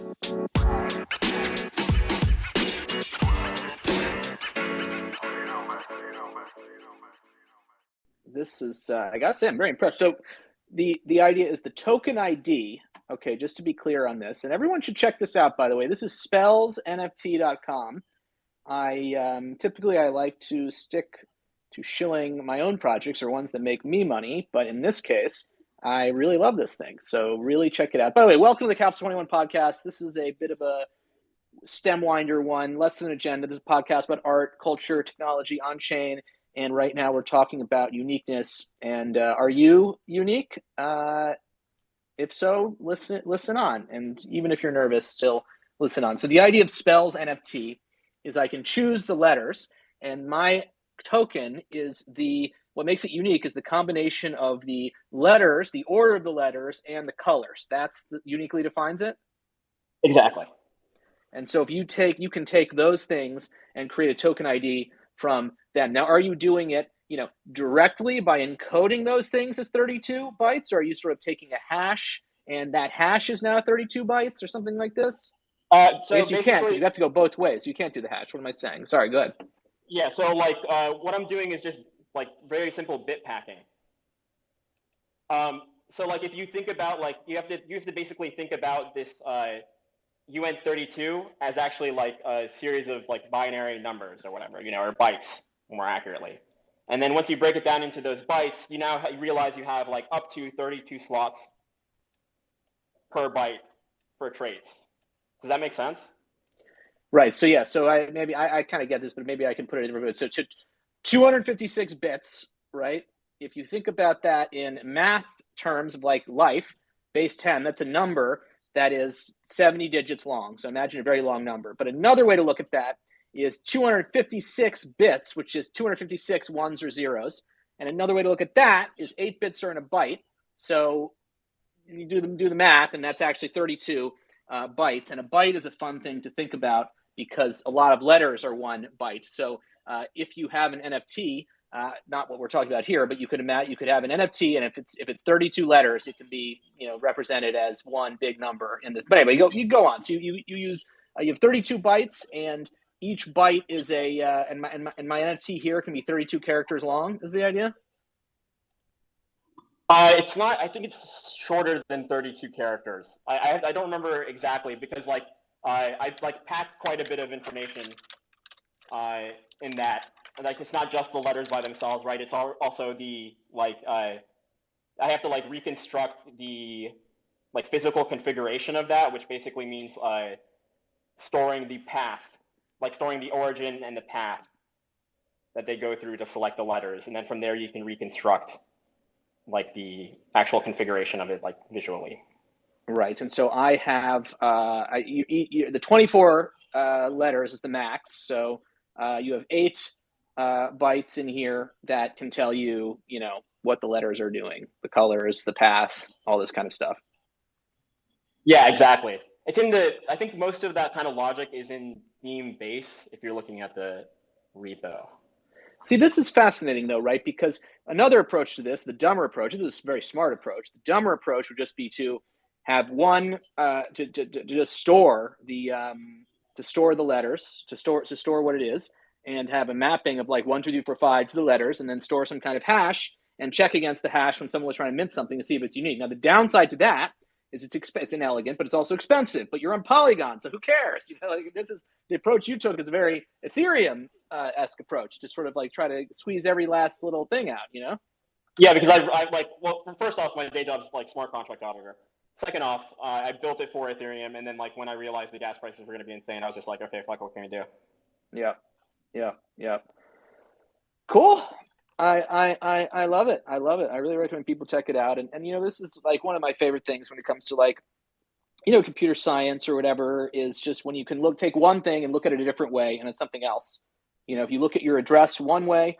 This is, I gotta say, I'm very impressed. So the idea is the token ID. Okay, just to be clear on this, and everyone should check this out, by the way. This is spellsnft.com. Typically I like to stick to shilling my own projects or ones that make me money, but in this case, I really love this thing. So really check it out. By the way, welcome to the Caps 21 podcast. This is a bit of a stem winder one, less than an agenda. This is a podcast about art, culture, technology, on-chain. And right now we're talking about uniqueness. And are you unique? If so, listen on. And even if you're nervous, still listen on. So the idea of Spells NFT is I can choose the letters, and my token is what makes it unique is the combination of the letters, the order of the letters, and the colors. That's uniquely defines it? Exactly. And so if you can take those things and create a token ID from them. Now, are you doing it, directly by encoding those things as 32 bytes, or are you sort of taking a hash and that hash is now 32 bytes or something like this? So yes, you can, because you have to go both ways. You can't do the hash. What am I saying? Sorry, go ahead. Yeah, so what I'm doing is just very simple bit packing. So if you think about you have to basically think about this UN32 as actually a series of binary numbers or whatever, or bytes more accurately. And then once you break it down into those bytes, you realize you have up to 32 slots per byte for traits. Does that make sense? Right. So yeah. So I kind of get this, but maybe I can put it in reverse. So 256 bits, right? If you think about that in math terms of life, base 10, that's a number that is 70 digits long. So imagine a very long number. But another way to look at that is 256 bits, which is 256 ones or zeros. And another way to look at that is 8 bits are in a byte. So you do the math, and that's actually 32 bytes. And a byte is a fun thing to think about because a lot of letters are 1 byte. So if you have an NFT, not what we're talking about here, but you could have an NFT, and if it's 32 letters, it can be represented as one big number in the. But anyway, you go on. So you have 32 bytes, and each byte is and my NFT here can be 32 characters long. Is the idea? It's not. I think it's shorter than 32 characters. I don't remember exactly because I packed quite a bit of information in that. It's not just the letters by themselves, right? It's also the I have to reconstruct the physical configuration of that, which basically means storing the path, storing the origin and the path that they go through to select the letters, and then from there you can reconstruct the actual configuration of it visually. Right. And so I have the 24 letters is the max. So you have 8 bytes in here that can tell you, what the letters are doing, the colors, the path, all this kind of stuff. Yeah, exactly. It's I think most of that kind of logic is in theme base if you're looking at the repo. See, this is fascinating though, right? Because another approach to this, the dumber approach, this is a very smart approach. The dumber approach would just be to have one to just store the letters, to store what it is, and have a mapping of 1, 2, 3, 4, 5 to the letters, and then store some kind of hash and check against the hash when someone was trying to mint something to see if it's unique. Now, the downside to that is it's inelegant, but it's also expensive. But you're on Polygon, so who cares? This is the approach you took is a very Ethereum-esque approach to sort of try to squeeze every last little thing out. Yeah, because first off, my day job is smart contract auditor. Second off, I built it for Ethereum, and then when I realized the gas prices were going to be insane, I was just okay, fuck, what can we do? Yeah. Cool. I love it. I really recommend people check it out. And this is one of my favorite things when it comes to computer science or whatever, is just when you can take one thing and look at it a different way and it's something else. If you look at your address one way,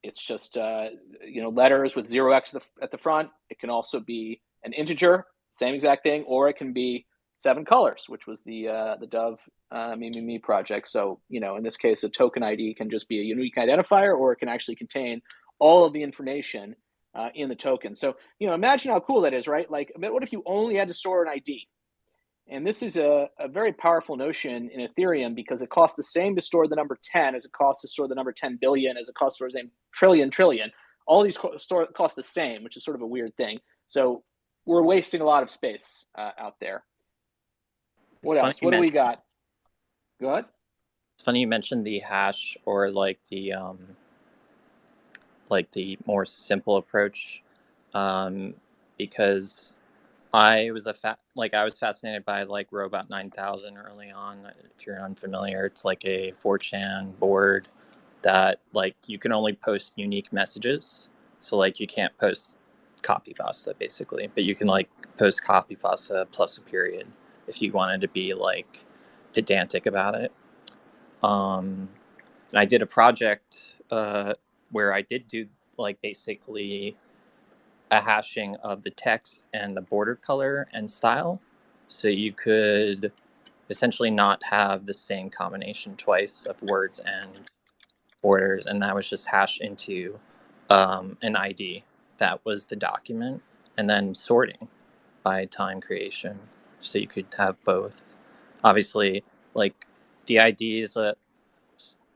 it's just letters with 0x at the front. It can also be an integer, same exact thing, or it can be 7 colors, which was the Dove Me project. So, in this case, a token ID can just be a unique identifier, or it can actually contain all of the information in the token. So, imagine how cool that is, right? What if you only had to store an ID? And this is a very powerful notion in Ethereum because it costs the same to store the number 10 as it costs to store the number 10 billion, as it costs to store the same trillion. All these cost the same, which is sort of a weird thing. So we're wasting a lot of space out there. It's What funny else? you What do we mentioned. got? Go ahead. It's funny you mentioned the hash, or like the more simple approach, because I was I was fascinated by like Robot 9000 early on. If you're unfamiliar, it's like a 4chan board that like you can only post unique messages. So like you can't post copy pasta basically, but you can like post copy pasta plus a period if you wanted to be like pedantic about it. And I did a project where I did do like basically a hashing of the text and the border color and style. So you could essentially not have the same combination twice of words and borders. And that was just hashed into an ID that was the document, and then sorting by time creation. So you could have both. Obviously, like the ID is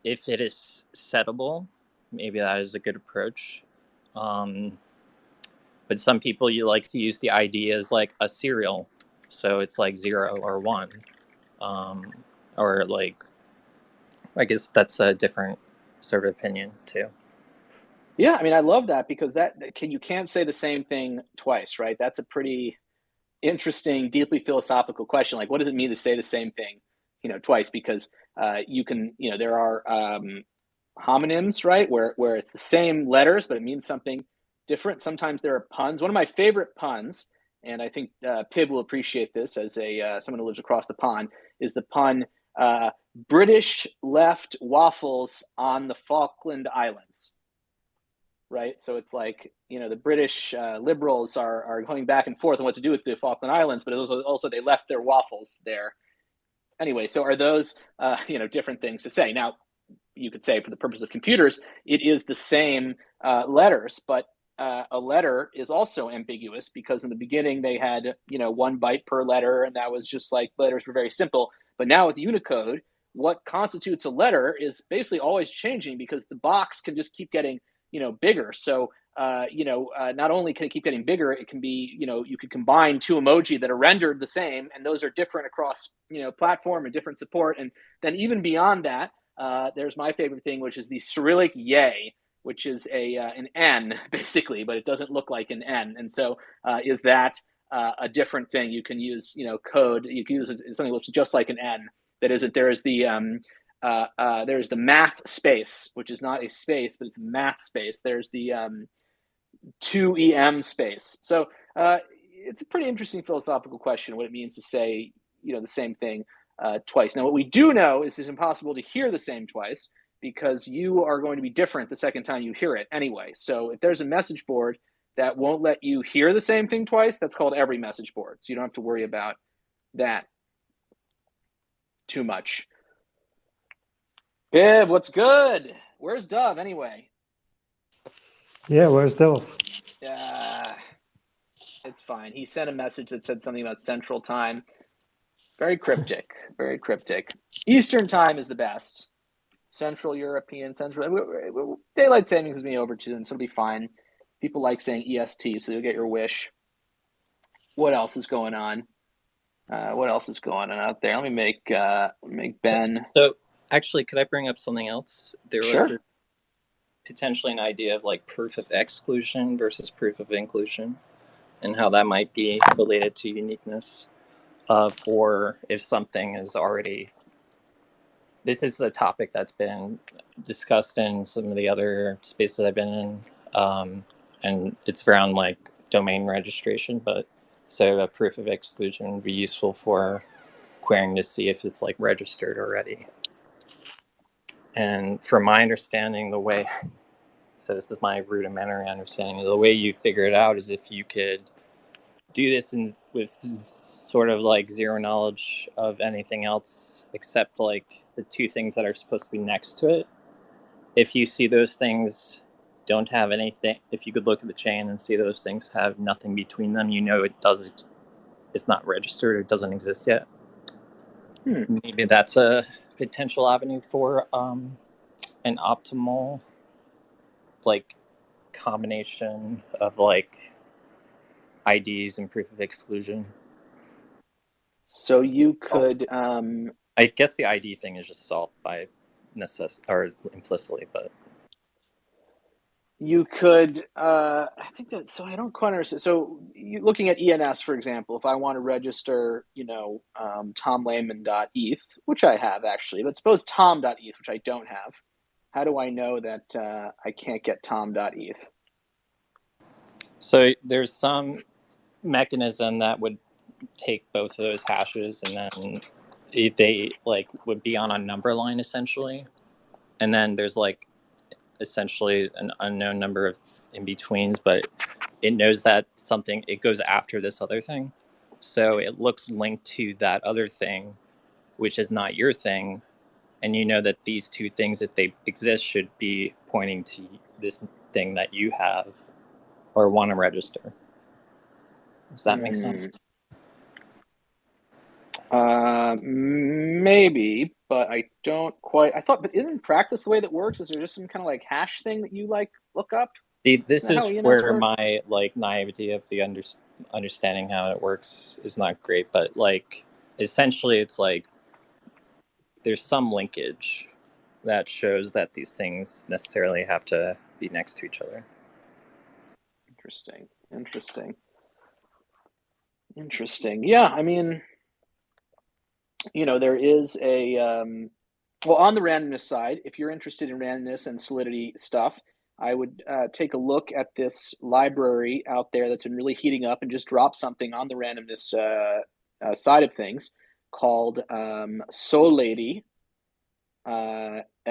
if it is settable, maybe that is a good approach. But some people, you like to use the ID as like a serial, so it's like 0 or 1, or like I guess that's a different sort of opinion too. Yeah, I mean, I love that because you can't say the same thing twice, right? That's a pretty interesting, deeply philosophical question. Like, what does it mean to say the same thing, twice? Because you can, there are homonyms, right, where it's the same letters, but it means something different. Sometimes there are puns. One of my favorite puns, and I think Pib will appreciate this as someone who lives across the pond, is the pun British left waffles on the Falkland Islands. Right, so it's like the British liberals are going back and forth on what to do with the Falkland Islands, but also they left their waffles there. Anyway, so are those different things to say? Now, you could say for the purpose of computers, it is the same letters, but a letter is also ambiguous because in the beginning they had 1 byte per letter, and that was just like letters were very simple. But now with Unicode, what constitutes a letter is basically always changing because the box can just keep getting bigger. So not only can it keep getting bigger, it can be you could combine 2 emoji that are rendered the same, and those are different across platform and different support. And then even beyond that, there's my favorite thing, which is the Cyrillic yay, which is an N basically, but it doesn't look like an N. And so is that a different thing? You can use code. You can use something that looks just like an N. That is it. There is there's the math space, which is not a space, but it's math space. There's the 2EM space. So it's a pretty interesting philosophical question, what it means to say the same thing twice. Now, what we do know is it's impossible to hear the same twice because you are going to be different the second time you hear it anyway. So if there's a message board that won't let you hear the same thing twice, that's called every message board. So you don't have to worry about that too much. Viv, what's good? Where's Dove anyway? Yeah, where's Dove? It's fine. He sent a message that said something about Central Time. Very cryptic, very cryptic. Eastern Time is the best. Central European, Daylight Savings is being over too, and so it'll be fine. People like saying EST, so you'll get your wish. What else is going on? What else is going on out there? Let me make Ben. So actually, could I bring up something else? There Sure. was potentially an idea of like proof of exclusion versus proof of inclusion, and how that might be related to uniqueness or if something is already. This is a topic that's been discussed in some of the other spaces I've been in, and it's around like domain registration. But so a proof of exclusion would be useful for querying to see if it's like registered already. And from my understanding, the way, so this is my rudimentary understanding, the way you figure it out is if you could do this with sort of like zero knowledge of anything else except like the 2 things that are supposed to be next to it. If you see those things don't have anything, if you could look at the chain and see those things have nothing between them, it it's not registered or doesn't exist yet. Hmm. Maybe that's a potential avenue for an optimal like combination of like IDs and proof of exclusion. So you could I guess the ID thing is just solved by necessity or implicitly, but you could I think that, so I don't quite understand. So looking at ENS, for example, if I want to register, tomlayman.eth, which I have actually, but suppose tom.eth, which I don't have, how do I know that I can't get tom.eth? so there's some mechanism that would take both of those hashes, and then they like would be on a number line essentially, and then there's like essentially an unknown number of in-betweens, but it knows that something, it goes after this other thing. So it looks linked to that other thing, which is not your thing. And you know that these two things, if they exist, should be pointing to this thing that you have or want to register. Does that make sense? Maybe, but I don't quite. I thought, but in practice, the way that works is there just some kind of like hash thing that you like look up? See, this is where work? my like naivety of the understanding how it works is not great. But like, essentially, it's like there's some linkage that shows that these things necessarily have to be next to each other. Interesting. Yeah, I mean, there is a well, on the randomness side, if you're interested in randomness and solidity stuff, I would take a look at this library out there that's been really heating up and just drop something on the randomness side of things called Solady,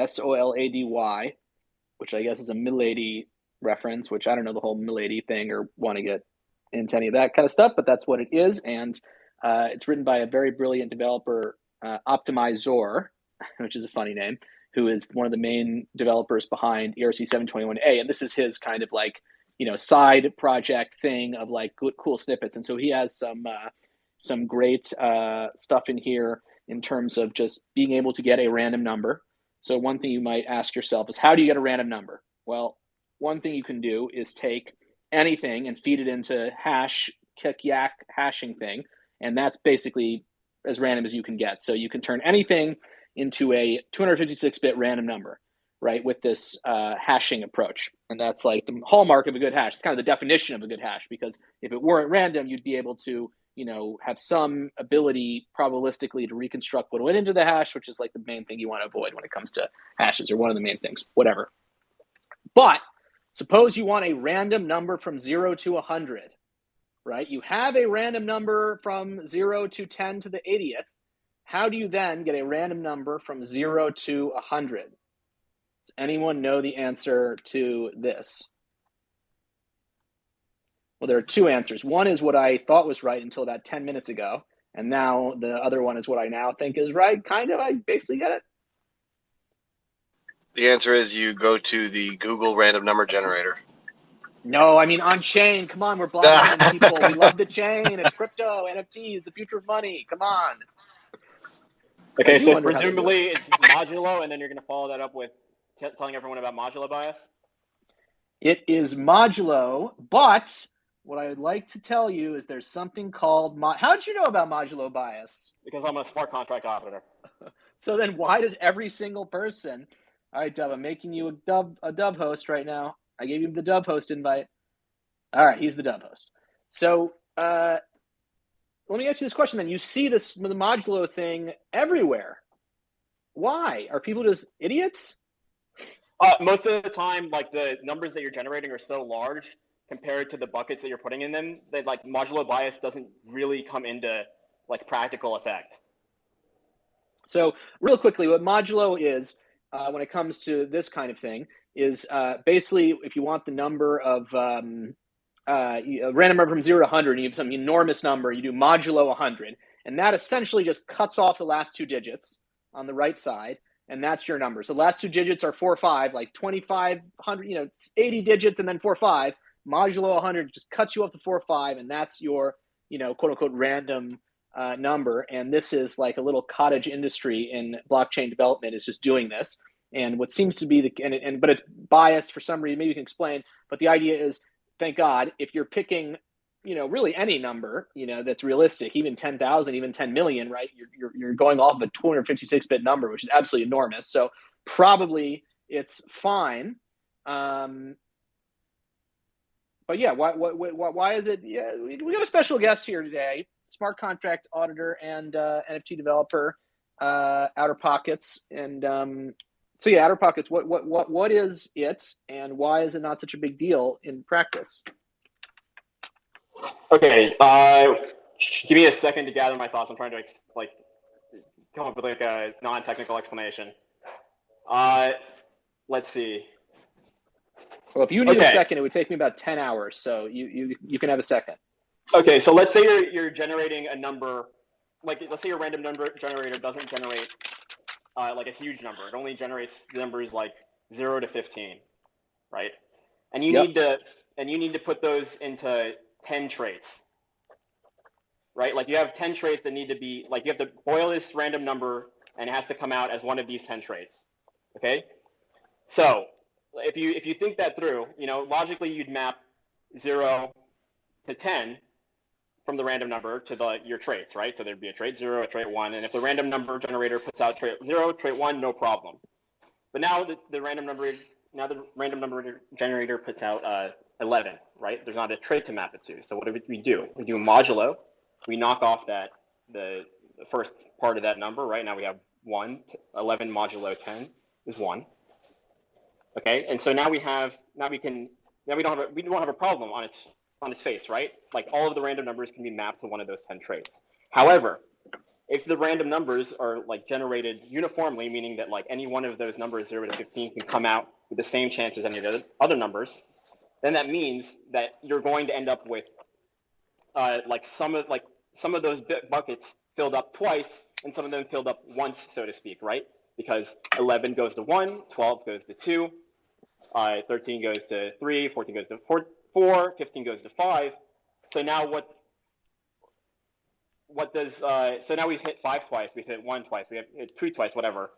Solady, which I guess is a Milady reference, which I don't know the whole Milady thing or want to get into any of that kind of stuff, but that's what it is. And it's written by a very brilliant developer, Optimizor, which is a funny name, who is one of the main developers behind ERC 721A. And this is his kind of like, side project thing of like good, cool snippets. And so he has some great stuff in here in terms of just being able to get a random number. So one thing you might ask yourself is, how do you get a random number? Well, one thing you can do is take anything and feed it into yak hashing thing. And that's basically as random as you can get. So you can turn anything into a 256-bit random number, right, with this hashing approach. And that's like the hallmark of a good hash. It's kind of the definition of a good hash, because if it weren't random, you'd be able to, have some ability probabilistically to reconstruct what went into the hash, which is like the main thing you want to avoid when it comes to hashes, or one of the main things, whatever. But suppose you want a random number from 0 to 100, right? You have a random number from 0 to 10 to the 80th. How do you then get a random number from 0 to 100? Does anyone know the answer to this? Well, there are two answers. One is what I thought was right until about 10 minutes ago. And now the other one is what I now think is right. Kind of, I basically get it. The answer is you go to the Google random number generator. No, I mean on chain. Come on, we're blockchain people. We love the chain. It's crypto, NFTs, the future of money. Come on. Okay, so presumably it's modulo, and then you're going to follow that up with telling everyone about modulo bias? It is modulo, but what I would like to tell you is there's something called how'd you know about modulo bias? Because I'm a smart contract operator. So then why does every single person... All right, Dub, I'm making you a dub host right now. I gave you the dub host invite. All right, he's the dub host. So let me ask you this question then. You see the modulo thing everywhere. Why? Are people just idiots? Most of the time, like, the numbers that you're generating are so large compared to the buckets that you're putting in them that like modulo bias doesn't really come into like practical effect. So real quickly, what modulo is, when it comes to this kind of thing, is basically if you want the number of a random number from 0 to 100, and you have some enormous number, you do modulo 100, and that essentially just cuts off the last two digits on the right side, and that's your number. So the last two digits are 4, 5, like 2,500, 80 digits, and then 4, 5. Modulo 100 just cuts you off the 4, 5, and that's your, quote unquote random number, and this is like a little cottage industry in blockchain development is just doing this. And what seems to be but it's biased for some reason. Maybe you can explain. But the idea is, thank God, if you're picking, really any number, that's realistic, even 10,000, even 10 million, right? You're going off of a 256-bit number, which is absolutely enormous. So probably it's fine. But yeah, why is it? Yeah, we got a special guest here today, smart contract auditor and NFT developer, Outer Pockets, and so yeah, Outer Pockets. What is it, and why is it not such a big deal in practice? Okay, give me a second to gather my thoughts. I'm trying to come up with like a non-technical explanation. Let's see. Well, if you need a second, it would take me about 10 hours. So you can have a second. Okay, so let's say you're generating a number, let's say your random number generator doesn't generate like a huge number. It only generates the numbers like 0 to 15, right? And you need to put those into 10 traits, right? Like you have 10 traits that need to be, like you have to boil this random number and it has to come out as one of these 10 traits, okay? So if you think that through, logically you'd map 0 to 10 from the random number to your traits, right? So there'd be a trait 0, a trait 1, and if the random number generator puts out trait 0, trait 1, no problem. But now the random number generator puts out 11, right? There's not a trait to map it to. So what do we do? We do modulo. We knock off the first part of that number, right? Now we have 1. 11 modulo 10 is 1. Okay, and so now we don't have a problem on its face, right? Like all of the random numbers can be mapped to one of those 10 traits. However, if the random numbers are like generated uniformly, meaning that like any one of those numbers 0 to 15 can come out with the same chance as any of the other numbers, then that means that you're going to end up with some of those buckets filled up twice and some of them filled up once, so to speak, right? Because 11 goes to 1, 12 goes to 2, 13 goes to 3, 14 goes to 4, 15 goes to 5. So now so now we've hit 5 twice, we've hit 1 twice, we have hit 2 twice, whatever.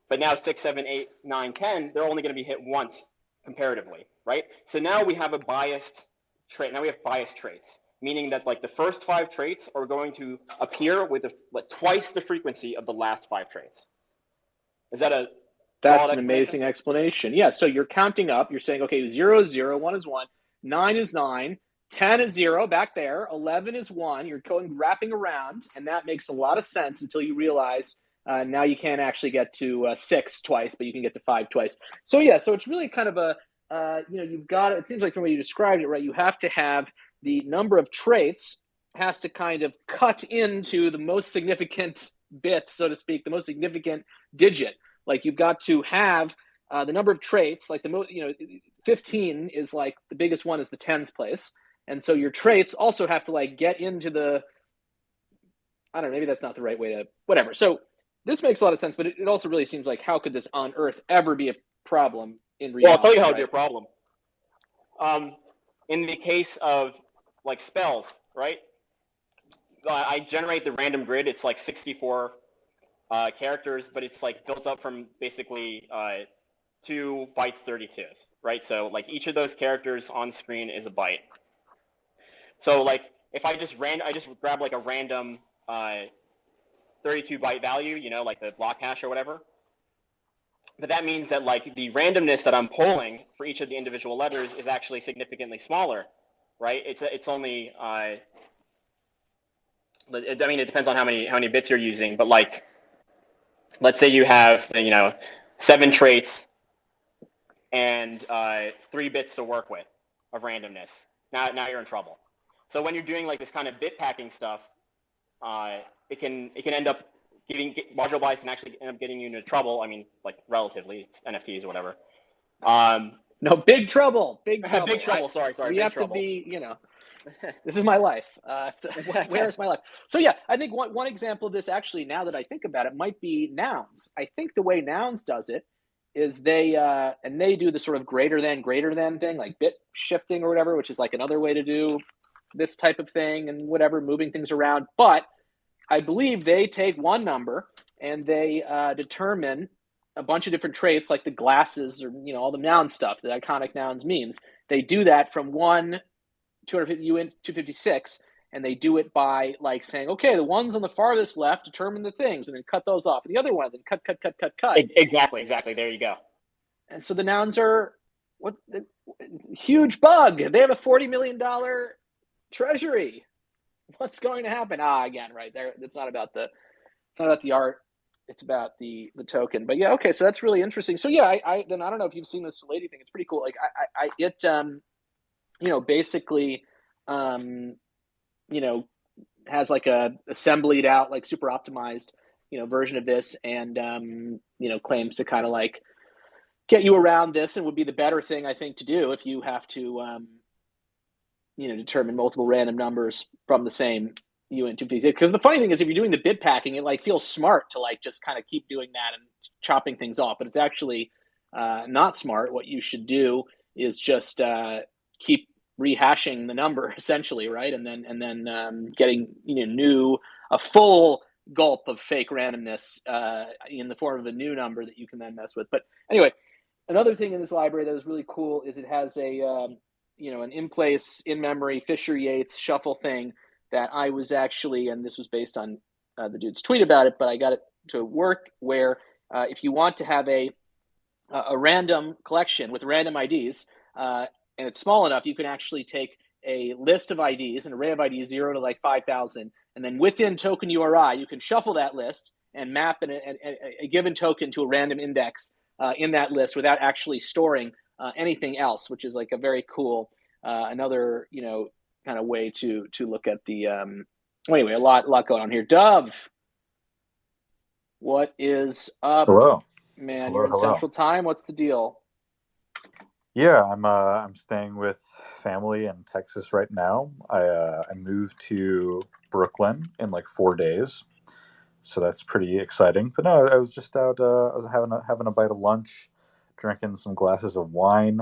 But now 6, 7, 8, 9, 10, they're only going to be hit once comparatively, right? So now we have a biased trait. Now we have biased traits, meaning that like the first 5 traits are going to appear with twice the frequency of the last 5 traits. Is that That's an amazing explanation. Yeah, so you're counting up. You're saying, okay, 0 is 0, 1 is 1, 9 is 9, 10 is 0 back there, 11 is 1. You're wrapping around, and that makes a lot of sense until you realize now you can't actually get to 6 twice, but you can get to 5 twice. So yeah, so it's really kind of you've got, it seems like the way you described it, right? You have to have the number of traits has to kind of cut into the most significant bit, so to speak, the most significant digit. Like you've got to have the number of traits, like 15 is like the biggest one is the tens place. And so your traits also have to like get into I don't know, maybe that's not the right way to, whatever. So this makes a lot of sense, but it also really seems like how could this on Earth ever be a problem in reality? Well, I'll tell you how it'd be a problem. In the case of like spells, right? I generate the random grid. It's like 64 characters, but it's like built up from basically 2 bytes 32s, right? So like each of those characters on screen is a byte. So like if I just grab like a random 32 byte value, like the block hash or whatever. But that means that like the randomness that I'm polling for each of the individual letters is actually significantly smaller, right? It's only I mean it depends on how many bits you're using, but like let's say you have 7 traits and 3 bits to work with of randomness. Now you're in trouble. So when you're doing like this kind of bit packing stuff, it can end up Modulo Bias can actually end up getting you into trouble. I mean, like relatively, it's NFTs or whatever. No, big trouble. Big trouble. Sorry. We have to be, this is my life. Where's my life? So yeah, I think one example of this actually, now that I think about it, might be Nouns. I think the way Nouns does it is they do the sort of greater than thing, like bit shifting or whatever, which is like another way to do this type of thing and whatever, moving things around. But I believe they take one number and they determine a bunch of different traits like the glasses or, all the noun stuff, the iconic nouns, memes. They do that from 1 250 UN 256, and they do it by like saying, okay, the ones on the farthest left determine the things, and then cut those off. And the other ones, and cut. Exactly. There you go. And so the nouns are huge bug. They have a $40 million treasury. What's going to happen? Again, right there. It's not about the art. It's about the token. But yeah, okay. So that's really interesting. So yeah, I don't know if you've seen this lady thing. It's pretty cool. Like it basically, has like a assembled out, like super optimized, version of this, and claims to kind of like get you around this, and would be the better thing, I think, to do if you have to determine multiple random numbers from the same UN250. Because the funny thing is, if you're doing the bit packing, it like feels smart to like just kind of keep doing that and chopping things off, but it's actually not smart. What you should do is just keep rehashing the number, essentially, right? And then getting a full gulp of fake randomness in the form of a new number that you can then mess with. But anyway, another thing in this library that is really cool is it has a an in-place, in-memory Fisher-Yates shuffle thing that I was actually, and this was based on the dude's tweet about it, but I got it to work where if you want to have a random collection with random IDs, and it's small enough, you can actually take a list of IDs, an array of IDs, 0 to like 5,000, and then within token URI, you can shuffle that list and map a given token to a random index in that list without actually storing anything else, which is like a very cool, another, kind of way to look at the, anyway, a lot going on here. Dove, what is up? Hello. Man, Hello, you're in hello. Central Time. What's the deal? Yeah, I'm staying with family in Texas right now. I moved to Brooklyn in like 4 days, so that's pretty exciting. But no, I was just out. I was having a bite of lunch, drinking some glasses of wine.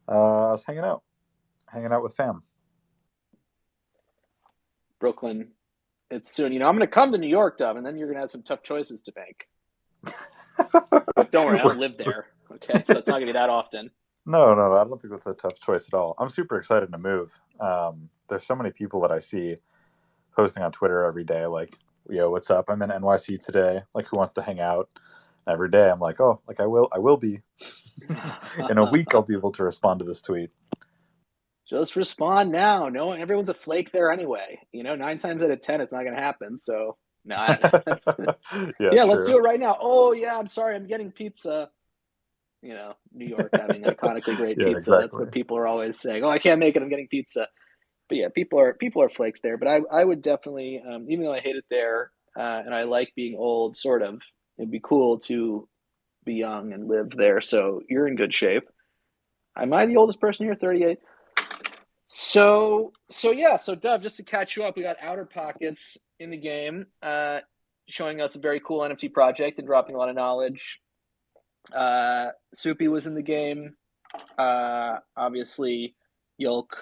I was hanging out with fam. Brooklyn. It's soon. I'm going to come to New York, Dove, and then you're going to have some tough choices to make. But don't worry, I don't live there. Okay, so it's not going to be that often. No, I don't think that's a tough choice at all. I'm super excited to move. There's so many people that I see posting on Twitter every day, like, yo, what's up? I'm in NYC today. Like, who wants to hang out? Every day, I'm like, oh, like I will be. In a week, I'll be able to respond to this tweet. Just respond now. No, everyone's a flake there anyway. 9 times out of 10, it's not going to happen. So, no, I don't know. Yeah, let's do it right now. Oh, yeah, I'm sorry. I'm getting pizza. New York having iconically great pizza. Exactly. That's what people are always saying. Oh, I can't make it. I'm getting pizza. But yeah, people are flakes there. But I would definitely, even though I hate it there, and I like being old, sort of, it'd be cool to be young and live there. So you're in good shape. Am I the oldest person here? 38. So yeah. So Dove, just to catch you up, we got Outer Pockets in the game, showing us a very cool NFT project and dropping a lot of knowledge. Soupy was in the game. Obviously, Yolk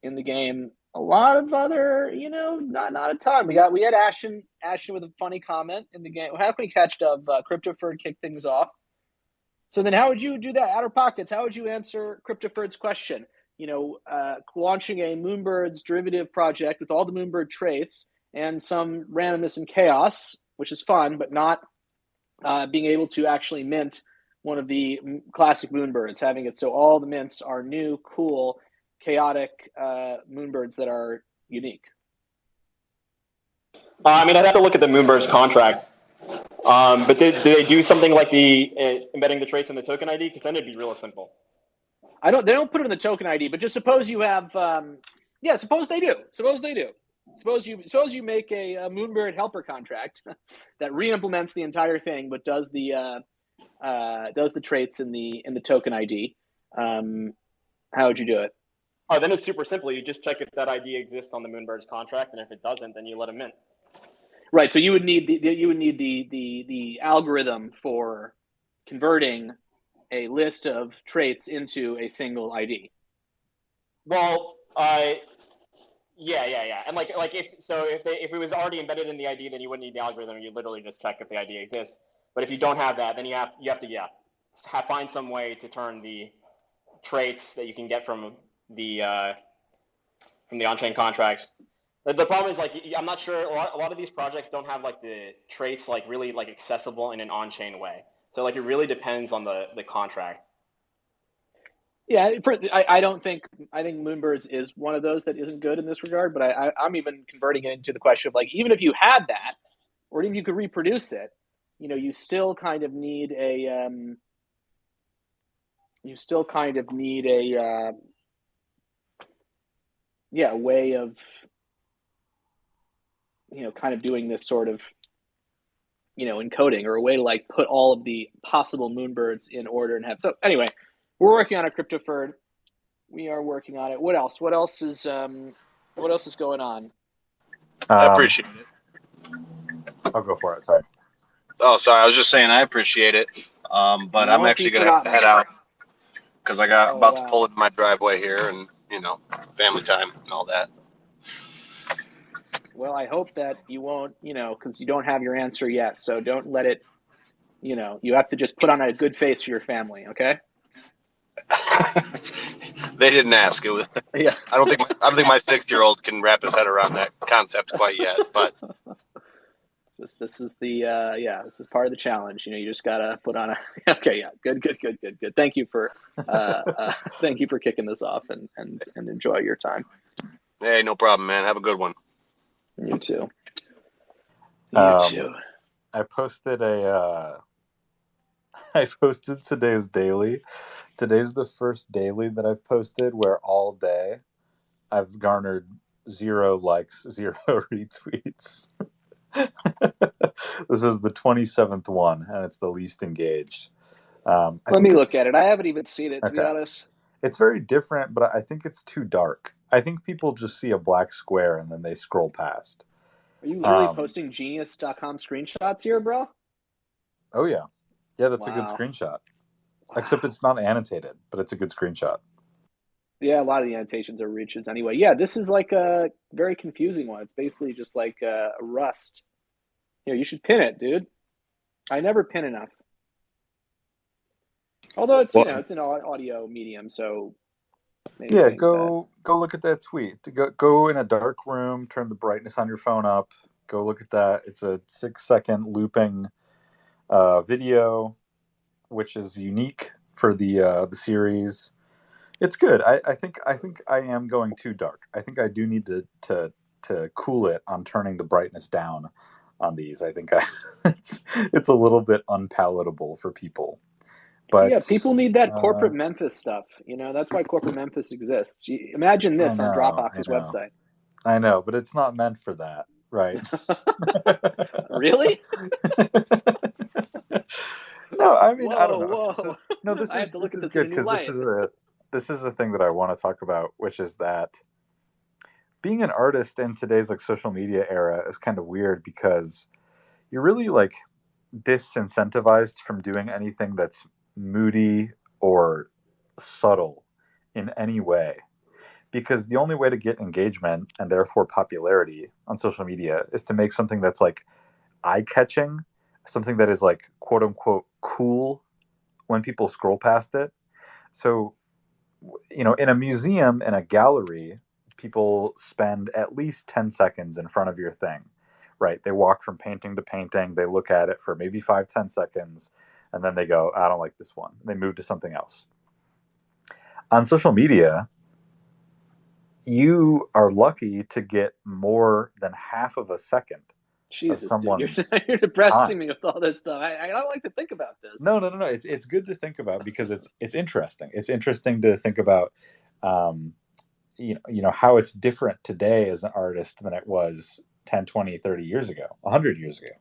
in the game. A lot of other, not a ton. We had Ashton with a funny comment in the game. How can we catch Dove? CryptoFerd kick things off. So then, how would you do that? Outer Pockets. How would you answer CryptoFerd's question? Launching a Moonbirds derivative project with all the Moonbird traits and some randomness and chaos, which is fun, but not being able to actually mint one of the classic Moonbirds, having it so all the mints are new, cool, chaotic Moonbirds that are unique. I'd have to look at the Moonbirds contract. But did they do something like the embedding the traits in the token ID? Because then it'd be real simple. They don't put it in the token ID, but just suppose you have, suppose they do. Suppose you make a Moonbird helper contract that re-implements the entire thing, but does the traits in the token ID. How would you do it? Oh, then it's super simple. You just check if that ID exists on the Moonbirds contract, and if it doesn't, then you let them in. Right. So you would need the algorithm for converting a list of traits into a single ID. Well, Yeah. And if it was already embedded in the ID, then you wouldn't need the algorithm. You literally just check if the ID exists. But if you don't have that, then you have to find some way to turn the traits that you can get from the on-chain contract. The problem is, like, I'm not sure, a lot of these projects don't have like the traits like really like accessible in an on-chain way. So like it really depends on the contract. Yeah, I don't think I think Moonbirds is one of those that isn't good in this regard. But I'm even converting it into the question of, like, even if you had that, or even if you could reproduce it, you still kind of need a a way of kind of doing this sort of encoding, or a way to like put all of the possible Moonbirds in order and have. So anyway, we're working on a CryptoFerd. We are working on it. What else? What else is going on? I appreciate it. I'll go for it. Sorry. Oh, sorry. I was just saying I appreciate it. But I'm actually going to have to head out because I got about to pull into my driveway here, and family time and all that. Well, I hope that you won't, because you don't have your answer yet. So don't let it, you have to just put on a good face for your family. Okay. They didn't ask. It was. Yeah. I don't think my 6-year-old can wrap his head around that concept quite yet. But this is part of the challenge. You just gotta put on a. Okay. Yeah. Good. Thank you for kicking this off, and enjoy your time. Hey, no problem, man. Have a good one. You too. I posted I posted today's daily. Today's the first daily that I've posted where all day I've garnered 0 likes, 0 retweets. This is the 27th one, and it's the least engaged. Let me look at it. I haven't even seen it, to be honest. It's very different, but I think it's too dark. I think people just see a black square and then they scroll past. Are you literally posting genius.com screenshots here, bro? Oh, yeah. Yeah, that's a good screenshot. Wow. Except it's not annotated, but it's a good screenshot. Yeah, a lot of the annotations are reaches anyway. Yeah, this is like a very confusing one. It's basically just like a Rust. Here, you should pin it, dude. I never pin enough. Although it's it's an audio medium, so yeah, go look at that tweet. Go in a dark room, turn the brightness on your phone up. Go look at that. It's a 6-second looping video, which is unique for the series. It's good. I think I am going too dark. I think I do need to cool it on turning the brightness down on these. I think it's a little bit unpalatable for people. But yeah, people need that corporate Memphis stuff. That's why corporate Memphis exists. Imagine this on Dropbox's website. I know, but it's not meant for that, right? Really? No, I mean, I don't know. Whoa. No, this is good because this is a thing that I want to talk about, which is that being an artist in today's like social media era is kind of weird because you're really like disincentivized from doing anything that's moody or subtle in any way, because the only way to get engagement and therefore popularity on social media is to make something that's like eye-catching, something that is like quote unquote cool when people scroll past it. So in a museum, in a gallery, people spend at least 10 seconds in front of your thing, right? They walk from painting to painting, they look at it for maybe 5-10 seconds, and then they go, I don't like this one. They move to something else. On social media, you are lucky to get more than half of a second. Jesus, dude, you're depressing me with all this stuff. I don't like to think about this. No. It's good to think about because it's interesting. It's interesting to think about, how it's different today as an artist than it was 10, 20, 30 years ago, 100 years ago.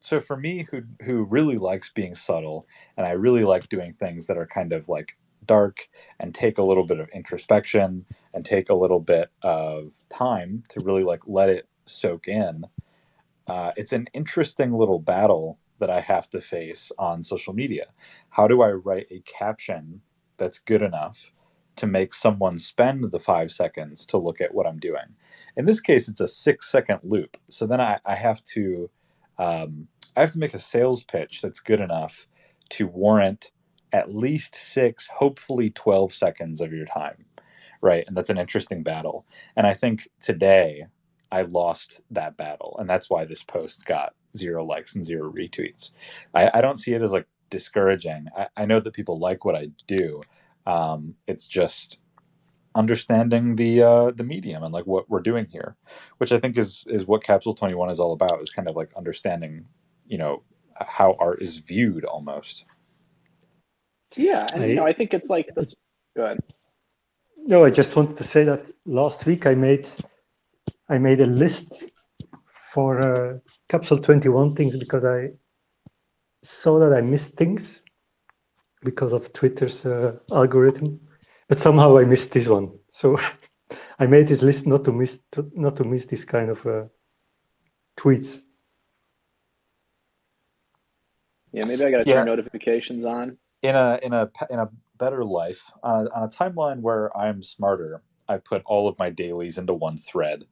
So for me, who really likes being subtle, and I really like doing things that are kind of like dark and take a little bit of introspection and take a little bit of time to really like let it soak in. It's an interesting little battle that I have to face on social media. How do I write a caption that's good enough to make someone spend the 5 seconds to look at what I'm doing. In this case, it's a 6-second loop. So then I have to make a sales pitch that's good enough to warrant at least 6, hopefully 12 seconds of your time, right? And that's an interesting battle. And I think today I lost that battle, and that's why this post got 0 likes and 0 retweets. I don't see it as like discouraging. I know that people like what I do. It's just understanding the medium and like what we're doing here, which I think is what Capsule 21 is all about, is kind of like understanding, how art is viewed almost. Yeah, and I think it's like this. Go ahead. No, I just wanted to say that last week I made a list for Capsule 21 things because I saw that I missed things because of Twitter's algorithm, but somehow I missed this one. So I made this list not to miss this kind of tweets. Yeah, maybe I got to turn notifications on. In a better life, on a timeline where I'm smarter, I put all of my dailies into one thread,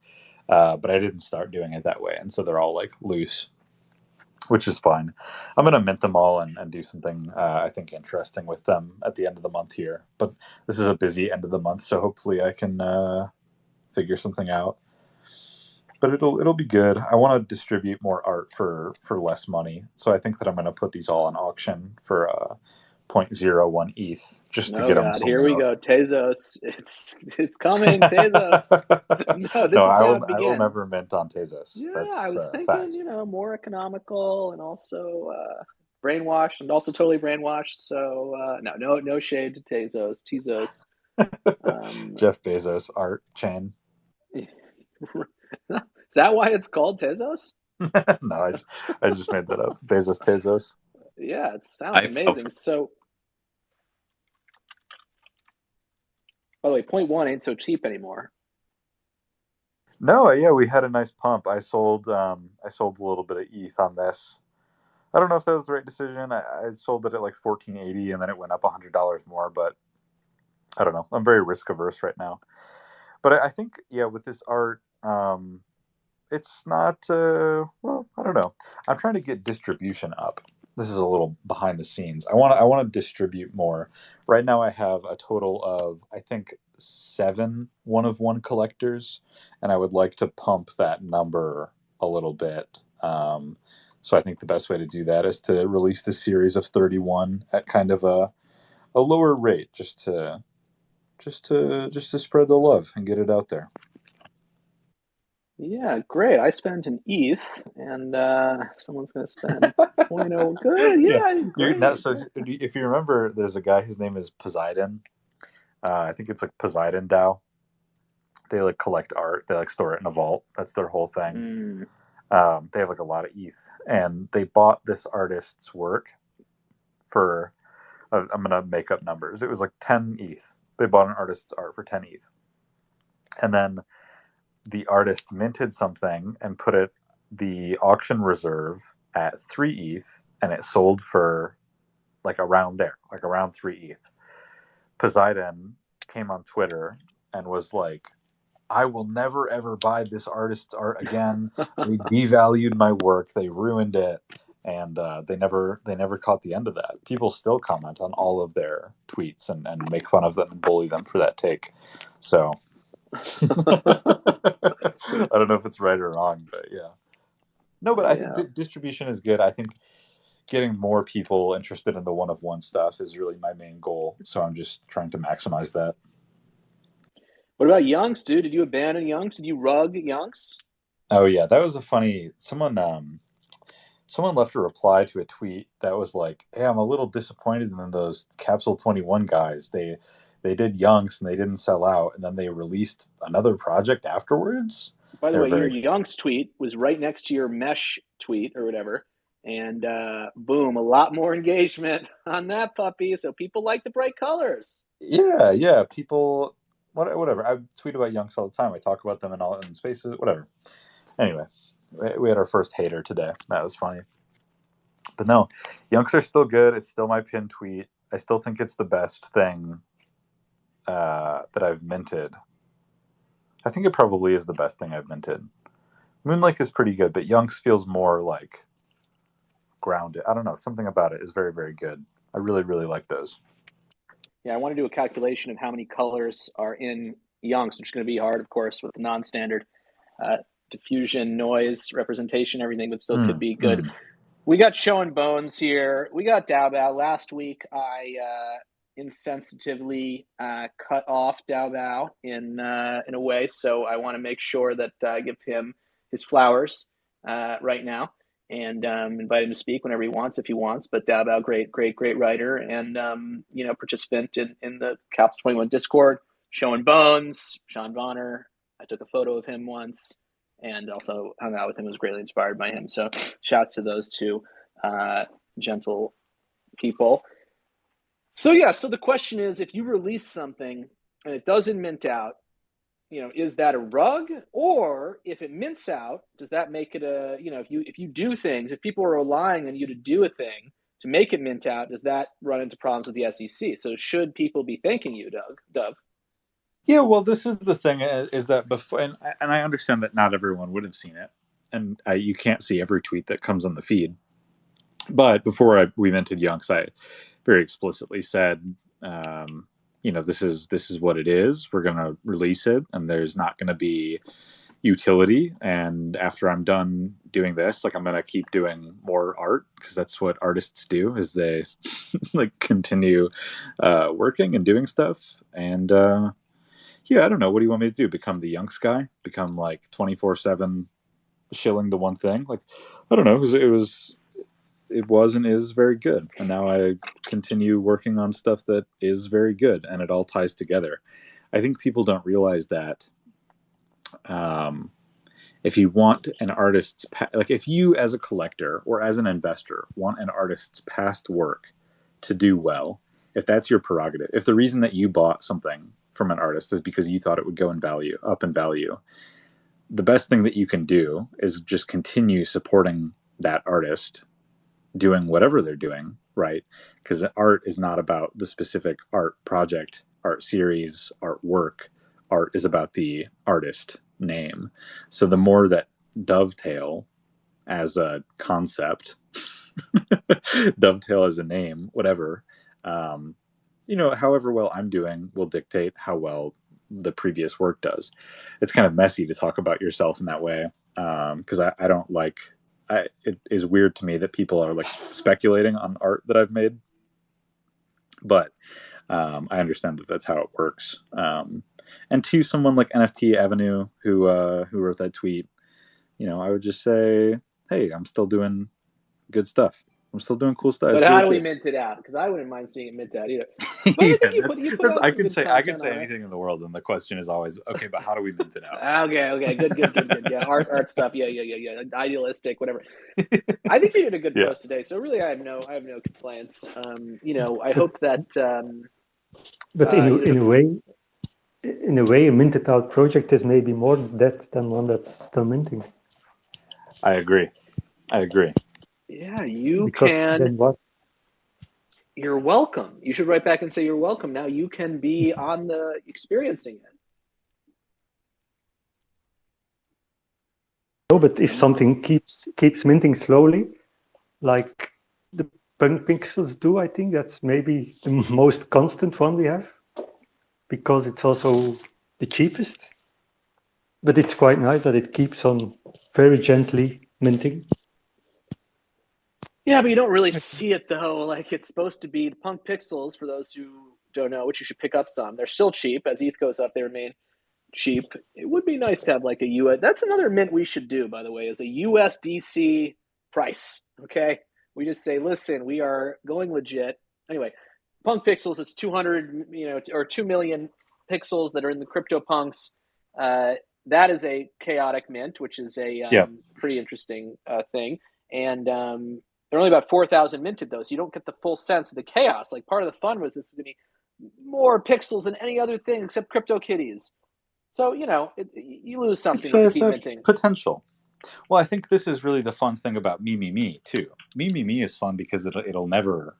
but I didn't start doing it that way, and so they're all like loose, which is fine. I'm gonna mint them all and do something I think interesting with them at the end of the month here. But this is a busy end of the month, so hopefully I can figure something out. But it'll be good. I want to distribute more art for less money, so I think that I'm gonna put these all on auction for 0.01 ETH just to get them sold here we out. go. Tezos. It's coming, Tezos. I will never mint on Tezos. Yeah, That's, I was thinking, fact. More economical and also brainwashed, and also totally brainwashed. So no shade to Tezos. Jeff Bezos art chain. Is that why it's called Tezos? No, I just made that up. Bezos Tezos. Yeah, it sounds amazing. So, by the way, 0.1 ain't so cheap anymore. No, yeah, we had a nice pump. I sold a little bit of ETH on this. I don't know if that was the right decision. I sold it at like $14.80, and then it went up $100 more. But I don't know. I'm very risk averse right now. But I think, with this art, it's not. Well, I don't know. I'm trying to get distribution up. This is a little behind the scenes. I want to distribute more. Right now, I have a total of, I think, 7 one-of-one collectors, and I would like to pump that number a little bit. So I think the best way to do that is to release the series of 31 at kind of a lower rate, just to spread the love and get it out there. Yeah, great. I spent an ETH, and someone's going to spend 0.0. Good, yeah. Great. So if you remember, there's a guy, his name is Poseidon. I think it's like Poseidon DAO. They like collect art. They like store it in a vault. That's their whole thing. They have like a lot of ETH, and they bought this artist's work for, I'm going to make up numbers. It was like 10 ETH. They bought an artist's art for 10 ETH. And then the artist minted something and put the auction reserve at 3 ETH, and it sold for like around 3 ETH. Poseidon came on Twitter and was like, I will never ever buy this artist's art again. They devalued my work. They ruined it. And they never caught the end of that. People still comment on all of their tweets and make fun of them and bully them for that take. So I don't know if it's right or wrong, but yeah. No, but I think distribution is good. I think getting more people interested in the one-of-one stuff is really my main goal. So I'm just trying to maximize that. What about Yunks, dude? Did you abandon Yunks? Did you rug Yunks? Oh yeah, that was a funny. Someone left a reply to a tweet that was like, "Hey, I'm a little disappointed in those Capsule 21 guys. They did Yunks and they didn't sell out, and then they released another project afterwards." By the way, your Yunks tweet was right next to your Mesh tweet or whatever, and boom, a lot more engagement on that puppy. So people like the bright colors. Yeah, people. Whatever. I tweet about Yunks all the time. I talk about them in spaces, whatever. Anyway, we had our first hater today. That was funny. But no, Yunks are still good. It's still my pinned tweet. I still think it's the best thing that I've minted, I think it probably is the best thing I've minted. Moonlake is pretty good, but Yunks feels more like grounded. I don't know. Something about it is very, very good. I really, really like those. Yeah, I want to do a calculation of how many colors are in Yunks, which is going to be hard, of course, with the non-standard diffusion, noise, representation, everything, but still could be good. We got Show and Bones here. We got Daobao. Last week, I insensitively cut off Daobao in a way, so I want to make sure that I give him his flowers right now and invite him to speak whenever he wants, if he wants. But Daobao, great writer and participant in the Caps 21 Discord. Show and Bones, Sean Bonner. I took a photo of him once and also hung out with him. Was greatly inspired by him. So shouts to those two gentle people. So the question is, if you release something and it doesn't mint out, is that a rug? Or if it mints out, does that make it if you do things, if people are relying on you to do a thing to make it mint out, does that run into problems with the SEC? So should people be thanking you, Dov? Yeah, well, this is the thing is that before, and I understand that not everyone would have seen it, and you can't see every tweet that comes on the feed. But before we minted Yunks, I very explicitly said, this is what it is. We're going to release it, and there's not going to be utility. And after I'm done doing this, I'm going to keep doing more art, because that's what artists do, is they continue working and doing stuff. And I don't know. What do you want me to do? Become the Yunks guy? Become 24/7 shilling the one thing? I don't know. It was and is very good. And now I continue working on stuff that is very good, and it all ties together. I think people don't realize that if you want an artist's, if you as a collector or as an investor want an artist's past work to do well, if that's your prerogative, if the reason that you bought something from an artist is because you thought it would go up in value, the best thing that you can do is just continue supporting that artist doing whatever they're doing, right? Because art is not about the specific art project, art series, artwork. Art is about the artist name. So the more that dovetail as a concept, dovetail as a name, whatever, however well I'm doing will dictate how well the previous work does. It's kind of messy to talk about yourself in that way, because I don't like. It is weird to me that people are speculating on art that I've made, but I understand that that's how it works. And to someone like NFT Avenue who wrote that tweet, I would just say, hey, I'm still doing good stuff. I'm still doing cool stuff. But how do we mint it out? Because I wouldn't mind seeing it mint out either. But I think you put out I can say anything in the world, and the question is always, okay, but how do we mint it out? Okay, good. Yeah, art stuff. Yeah. Idealistic, whatever. I think you did a good post today. So really, I have no complaints. I hope that. But in a way, a minted out project is maybe more dead than one that's still minting. I agree. Yeah, you can. Then what? You're welcome. You should write back and say you're welcome. Now you can be on the experiencing it. No, but if something keeps minting slowly, like the Punk Pixels do, I think that's maybe the most constant one we have, because it's also the cheapest. But it's quite nice that it keeps on very gently minting. Yeah, but you don't really see it though. It's supposed to be the Punk Pixels, for those who don't know, which you should pick up some. They're still cheap. As ETH goes up, they remain cheap. It would be nice to have a US. That's another mint we should do, by the way, is a USDC price. Okay, we just say, listen, we are going legit. Anyway, Punk Pixels, it's 200, or 2 million pixels that are in the CryptoPunks. That is a chaotic mint, which is a pretty interesting thing. And there are only about 4,000 minted, though, so you don't get the full sense of the chaos. Part of the fun was this is going to be more pixels than any other thing except CryptoKitties. So, you lose something if you keep minting. Potential. Well, I think this is really the fun thing about Me, too. Me is fun because it'll never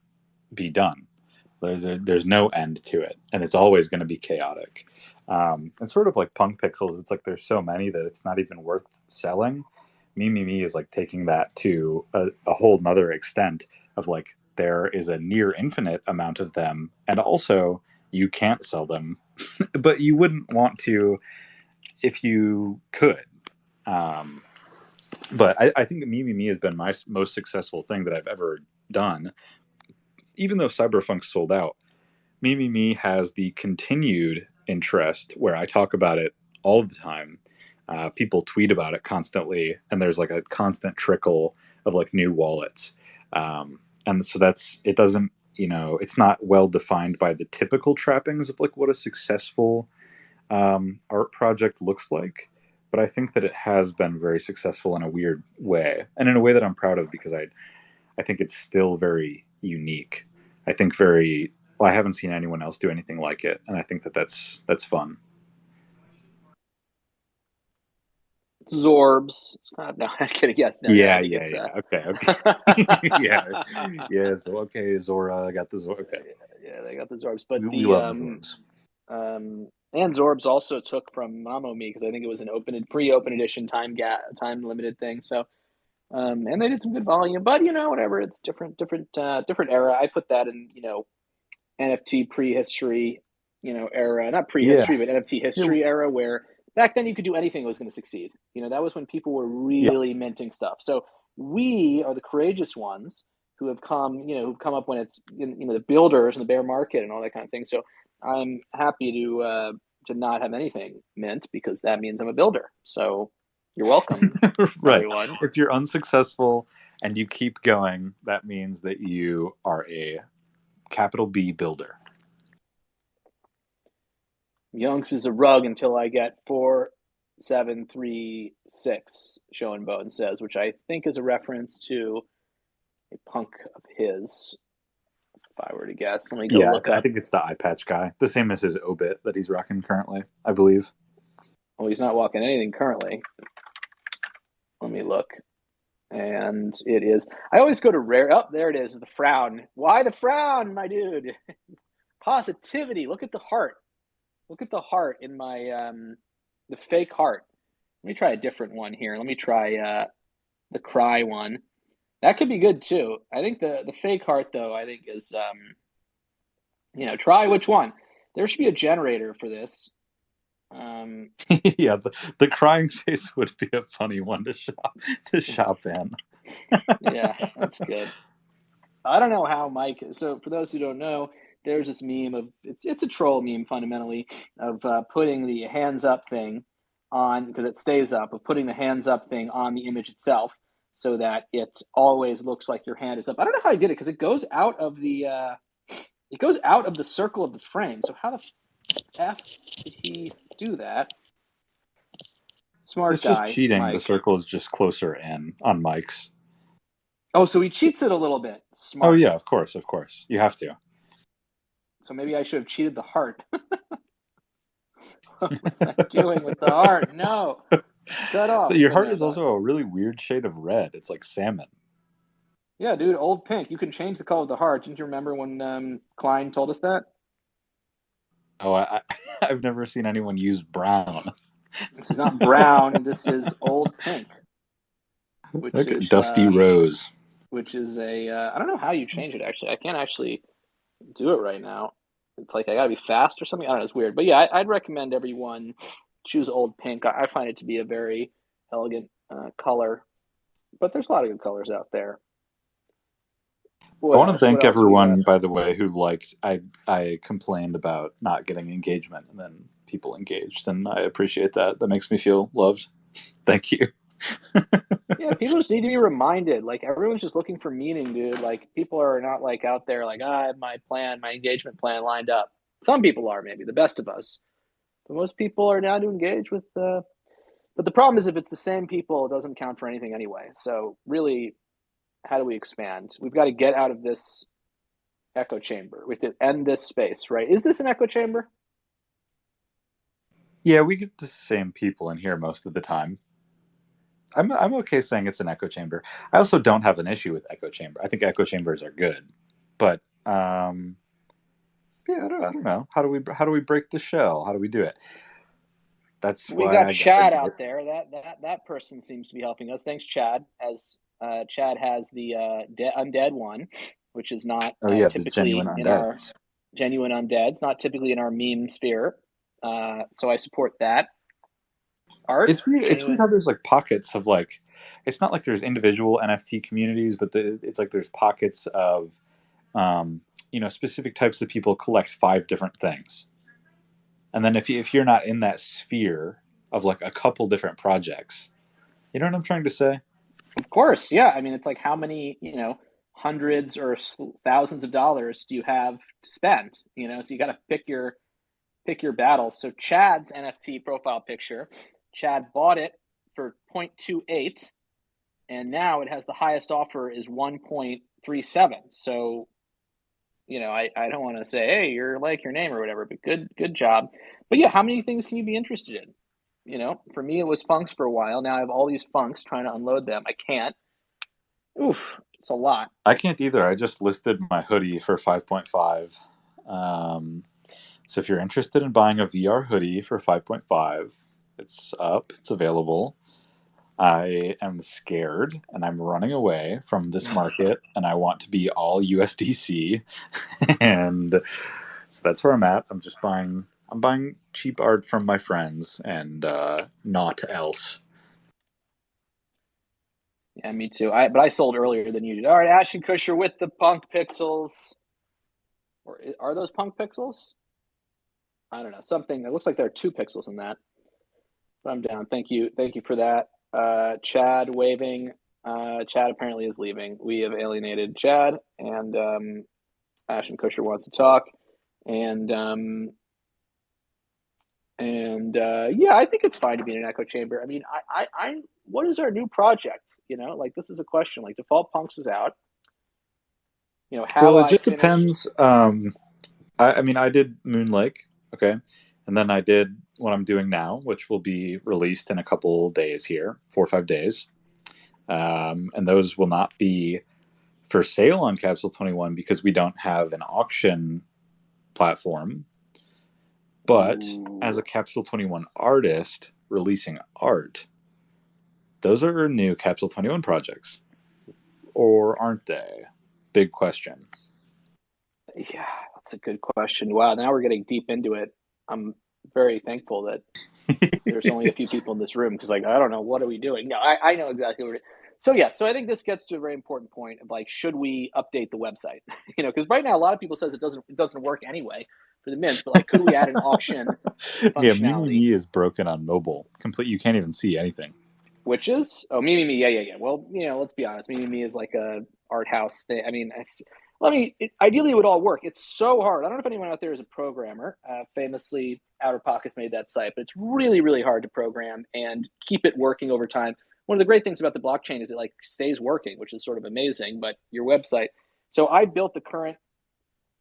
be done. There's no end to it, and it's always going to be chaotic. And sort of like punk pixels, it's like there's so many that it's not even worth selling. Me is like taking that to a whole nother extent of like there is a near infinite amount of them, and also you can't sell them, but you wouldn't want to if you could. But I think that Me has been my most successful thing that I've ever done. Even though Cyberpunk sold out, Me has the continued interest where I talk about it all the time. People tweet about it constantly, and there's like a constant trickle of like new wallets. And so it doesn't, it's not well defined by the typical trappings of like what a successful art project looks like. But I think that it has been very successful in a weird way, and in a way that I'm proud of because I think it's still very unique. I think I haven't seen anyone else do anything like it, and I think that's fun. Zorbs. It's kind of, no, I'm kidding. Yes, no, yeah, I think okay. yeah. So okay, Zora got the Zora. Okay, yeah, they got the Zorbs, but we love the Zorbs. And Zorbs also took from Mamo Me because I think it was an pre-open edition time limited thing. So, and they did some good volume, but whatever. It's different era. I put that in NFT prehistory, era, not prehistory, but NFT history era where back then you could do anything that was going to succeed. That was when people were really minting stuff. So we are the courageous ones who have who've come up when it's, the builders and the bear market and all that kind of thing. So I'm happy to not have anything mint because that means I'm a builder. So you're welcome, right. everyone. If you're unsuccessful and you keep going, that means that you are a capital B builder. Yunks is a rug until I get 4736, Showing Bone says, which I think is a reference to a punk of his, if I were to guess. Let me go look up. I think it's the eye patch guy. The same as his obit that he's rocking currently, I believe. Well, he's not walking anything currently. Let me look. And it is. I always go to rare. Oh, there it is. The frown. Why the frown, my dude? Positivity. Look at the heart. Look at the heart in my the fake heart. Let me try a different one here. Let me try the cry one. That could be good too. I think the fake heart though, I think is try which one. There should be a generator for this. Yeah, the crying face would be a funny one to shop in. Yeah, that's good. I don't know how Mike. So for those who don't know, there's this meme of it's a troll meme fundamentally of putting the hands up thing on because it stays up, of putting the hands up thing on the image itself so that it always looks like your hand is up. I don't know how he did it because it goes out of the circle of the frame. So how the f did he do that? Smart it's guy. It's just cheating. Mike. The circle is just closer in on Mike's. Oh, so he cheats it a little bit. Smart. Oh yeah, of course. You have to. So maybe I should have cheated the heart. What was I doing with the heart? No, it's cut off. Your heart is also a really weird shade of red. It's like salmon. Yeah, dude, old pink. You can change the color of the heart. Didn't you remember when Klein told us that? Oh, I've never seen anyone use brown. This is not brown. This is old pink. Which is dusty rose. Which is I don't know how you change it, actually. I can't actually do it right now. It's like I got to be fast or something. I don't know. It's weird. But yeah, I'd recommend everyone choose old pink. I find it to be a very elegant color. But there's a lot of good colors out there. I want to thank everyone, by the way, who liked. I complained about not getting engagement, and then people engaged, and I appreciate that. That makes me feel loved. Thank you. Yeah, people just need to be reminded. Like everyone's just looking for meaning, dude. Like people are not like out there like I have my engagement plan lined up. Some people are, maybe the best of us, but most people are down to engage with. But the problem is if it's the same people, it doesn't count for anything anyway. So really, how do we expand? We've got to get out of this echo chamber. We have to end this space, right? Is this an echo chamber? Yeah, we get the same people in here most of the time. I'm okay saying it's an echo chamber. I also don't have an issue with echo chamber. I think echo chambers are good, but Yeah, I don't know. How do we break the shell? How do we do it? That's We why got I Chad gathered. out there. That person seems to be helping us. Thanks, Chad. As Chad has the undead one, which is not Oh yeah, the typically genuine in our undeads. genuine undeads, not typically in our meme sphere. So I support that. Art. It's weird. It's weird how there's like pockets of like, it's not like there's individual NFT communities, but it's like there's pockets of, specific types of people collect 5 different things, and then if you're not in that sphere of like a couple different projects, you know what I'm trying to say? Of course, yeah. I mean, it's like how many, hundreds or thousands of dollars do you have to spend? So you got to pick your battles. So Chad's NFT profile picture, Chad bought it for 0.28, and now it has the highest offer is 1.37. So, I don't want to say, hey, you're like your name or whatever, but good job. But yeah, how many things can you be interested in? For me, it was funks for a while. Now I have all these funks trying to unload them. I can't. Oof, it's a lot. I can't either. I just listed my hoodie for 5.5. So if you're interested in buying a VR hoodie for 5.5, it's up. It's available. I am scared and I'm running away from this market and I want to be all USDC. And so that's where I'm at. I'm buying cheap art from my friends and not else. Yeah, me too. But I sold earlier than you did. All right, Ashton Kutcher with the punk pixels. Or are those punk pixels? I don't know. Something. It looks like there are 2 pixels in that. But I'm down. Thank you for that. Chad waving. Chad apparently is leaving. We have alienated Chad, and Ashton Kutcher wants to talk. And yeah, I think it's fine to be in an echo chamber. I mean, I what is our new project? Like this is a question. Like Default Punks is out. Have Well, it I just finished? depends. I mean, I did Moon Lake, okay, and then I did what I'm doing now, which will be released in a couple days here, 4 or 5 days, and those will not be for sale on Capsule 21 because we don't have an auction platform. But as a Capsule 21 artist releasing art, those are new Capsule 21 projects, or aren't they? Big question. Yeah, that's a good question. Wow, now we're getting deep into it. I'm very thankful that there's only a few people in this room because, like, I don't know, what are we doing? No, I know exactly what it is. So yeah, so I think this gets to a very important point of like, should we update the website? Because right now a lot of people says it doesn't work anyway for the mints, but like, could we add an auction Yeah, functionality? Mimi is broken on mobile. Complete. You can't even see anything. Which is Mimi, yeah. Well, let's be honest. Mimi is like a art house thing. I mean, ideally it would all work. It's so hard. I don't know if anyone out there is a programmer. Famously, Outer Pockets made that site, but it's really, really hard to program and keep it working over time. One of the great things about the blockchain is it like stays working, which is sort of amazing. But your website. So I built the current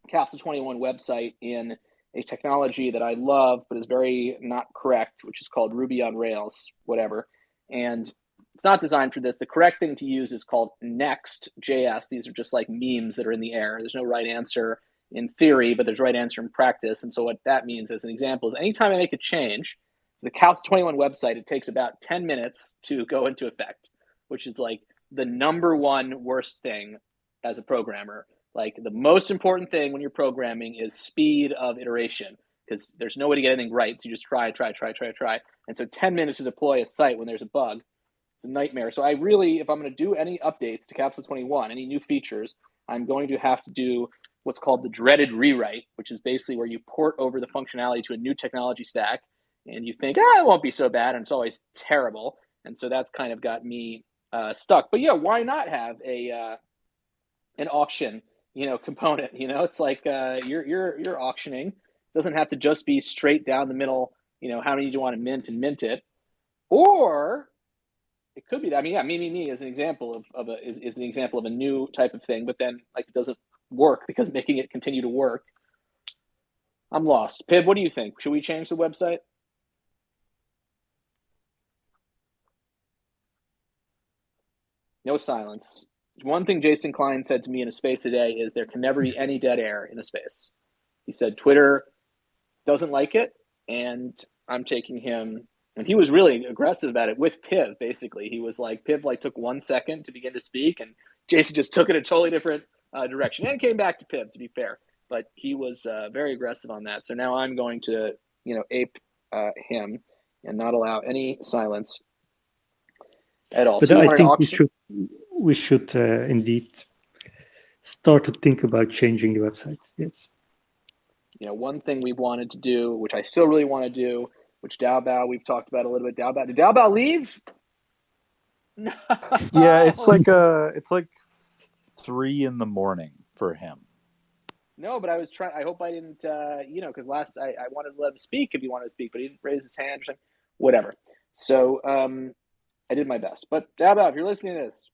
Capsule 21 website in a technology that I love, but is very not correct, which is called Ruby on Rails, whatever. And it's not designed for this. The correct thing to use is called Next.js. These are just like memes that are in the air. There's no right answer in theory, but there's right answer in practice. And so what that means, as an example, is anytime I make a change to the Capsule 21 website, it takes about 10 minutes to go into effect, which is like the number one worst thing as a programmer. Like the most important thing when you're programming is speed of iteration because there's no way to get anything right. So you just try. And so 10 minutes to deploy a site when there's a bug, it's a nightmare. So I really, if I'm going to do any updates to Capsule 21, any new features, I'm going to have to do what's called the dreaded rewrite, which is basically where you port over the functionality to a new technology stack and you think, it won't be so bad. And it's always terrible. And so that's kind of got me stuck. But yeah, why not have an auction component? It's like you're auctioning. It doesn't have to just be straight down the middle. How many do you want to mint and mint it, or it could be that. I mean, yeah, me is an example is an example of a new type of thing, but then like it doesn't work because making it continue to work. I'm lost. Pib, what do you think? Should we change the website? No silence. One thing Jason Klein said to me in a space today is there can never be any dead air in a space. He said Twitter doesn't like it, and I'm taking him. And he was really aggressive about it with Piv. Basically, he was like, Piv like took 1 second to begin to speak, and Jason just took it a totally different direction, and came back to Piv. To be fair, but he was very aggressive on that. So now I'm going to ape him and not allow any silence at all. But So I think we should indeed start to think about changing the website. Yes. One thing we've wanted to do, which I still really want to do, which Daobao we've talked about a little bit. Did Daobao leave? No. Yeah, it's like 3 a.m. for him. No, but I was trying. I hope I didn't, because last I wanted to let him speak if he wanted to speak, but he didn't raise his hand or something. Whatever. So I did my best. But Daobao, if you're listening to this,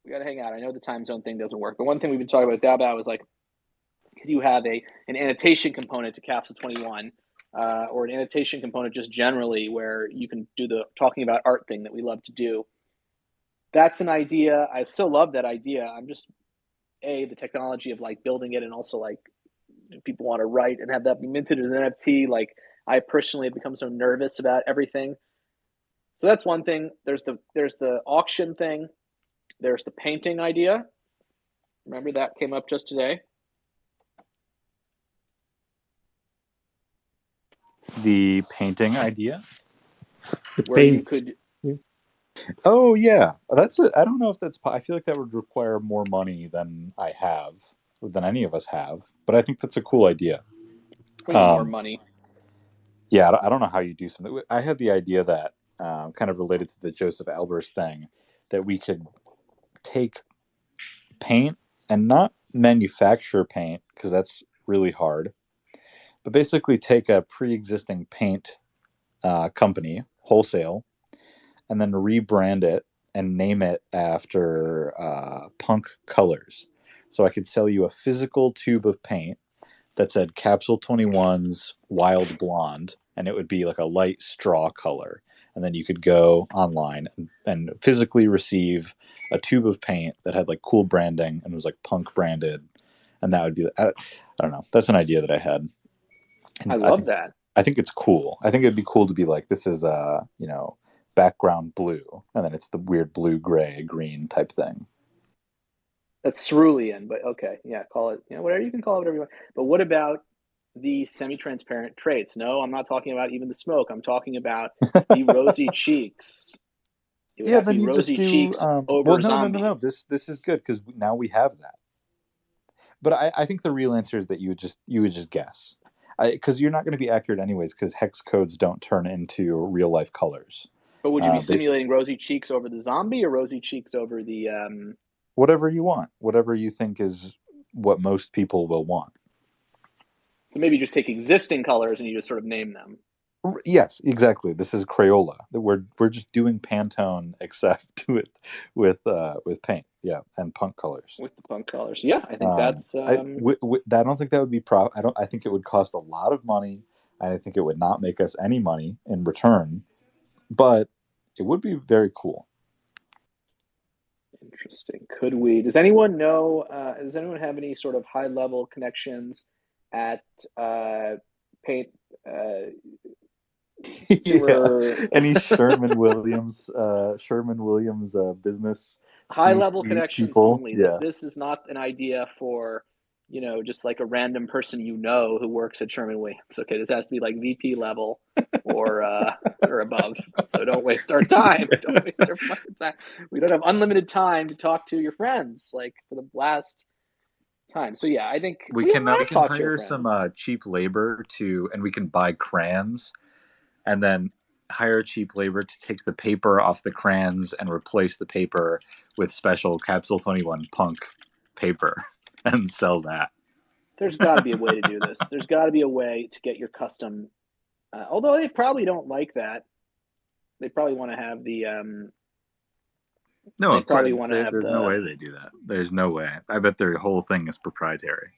we got to hang out. I know the time zone thing doesn't work, but one thing we've been talking about Daobao is like, could you have an annotation component to Capsule 21, or an annotation component just generally where you can do the talking about art thing that we love to do? That's an idea. I still love that idea. I'm just the technology of like building it, and also like, do people want to write and have that be minted as an NFT? Like, I personally have become so nervous about everything. So that's one thing. There's the auction thing. There's the painting idea. Remember that came up just today. The painting idea? Where you could. Oh yeah, that's it. I don't know if that's. I feel like that would require more money than any of us have. But I think that's a cool idea. More money. Yeah, I don't know how you do something. I had the idea that kind of related to the Joseph Albers thing, that we could take paint and not manufacture paint, because that's really hard, but basically take a pre-existing paint company wholesale and then rebrand it and name it after punk colors. So I could sell you a physical tube of paint that said Capsule 21's Wild Blonde, and it would be like a light straw color. And then you could go online and physically receive a tube of paint that had like cool branding and was like punk branded. And that would be, I don't know, that's an idea that I had. And I love that. I think it's cool. I think it'd be cool to be like, this is background blue, and then it's the weird blue, gray, green type thing. That's cerulean, but okay, yeah, call it, whatever you can call it, whatever you want. But what about the semi-transparent traits? No, I'm not talking about even the smoke. I'm talking about the rosy cheeks. Yeah, then you rosy just do cheeks over zombie. No. This is good because now we have that. But I think the real answer is that you would just guess, because you're not going to be accurate anyways, because hex codes don't turn into real life colors. But would you be simulating rosy cheeks over the zombie, or rosy cheeks over the whatever you want, whatever you think is what most people will want. So maybe you just take existing colors and you just sort of name them. Yes, exactly. This is Crayola. We're just doing Pantone, except with paint, yeah, and punk colors. With the punk colors, yeah, I think that's. I don't think that would be I think it would cost a lot of money, and I think it would not make us any money in return, but it would be very cool. Interesting. Could we? Does anyone know? Does anyone have any sort of high level connections at paint? Yeah. Any Sherman Williams business high level connections people? only. Yeah. This is not an idea for just like a random person who works at Sherman Williams. Okay, this has to be like VP level or above. So don't waste our time. Don't waste our fucking time. We don't have unlimited time to talk to your friends like for the last time. So yeah, I think we can hire some cheap labor and we can buy crayons, and then hire cheap labor to take the paper off the crayons and replace the paper with special Capsule 21 punk paper and sell that. There's got to be a way to do this. There's got to be a way to get your custom. Although they probably don't like that. They probably want to have the. No, they probably want to have. There's no way they do that. There's no way. I bet their whole thing is proprietary.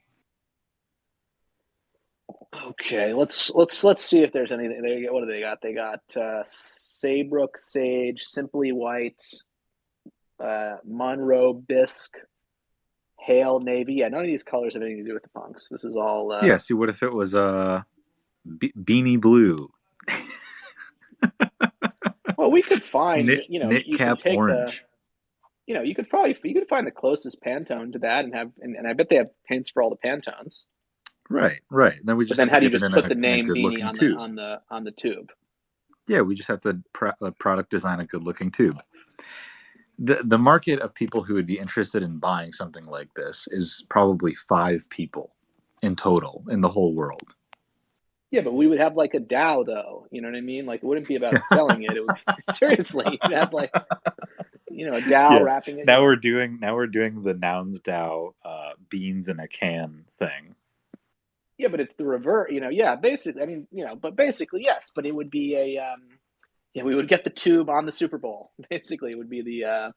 Okay, let's see if there's anything. What do they got? They got Saybrook Sage, Simply White, Monroe Bisque, Hail Navy. Yeah, none of these colors have anything to do with the punks. This is all. Yeah. See, what if it was beanie blue? Well, we could find. Knit You could cap take orange. you could find the closest Pantone to that and I bet they have paints for all the Pantones. Right. Then we just But then have to how do you get just it put the in a name good beanie looking tube. on the tube? Yeah, we just have to product design a good looking tube. The market of people who would be interested in buying something like this is probably 5 people in total in the whole world. Yeah, but we would have like a DAO though. You know what I mean? Like it wouldn't be about selling it. It would be seriously, you'd have like a DAO wrapping it. Now we're doing the Nouns DAO beans in a can thing. Yeah, but it's the revert. Yeah, basically. I mean, but basically yes. But it would be we would get the tube on the Super Bowl. Basically, it would be the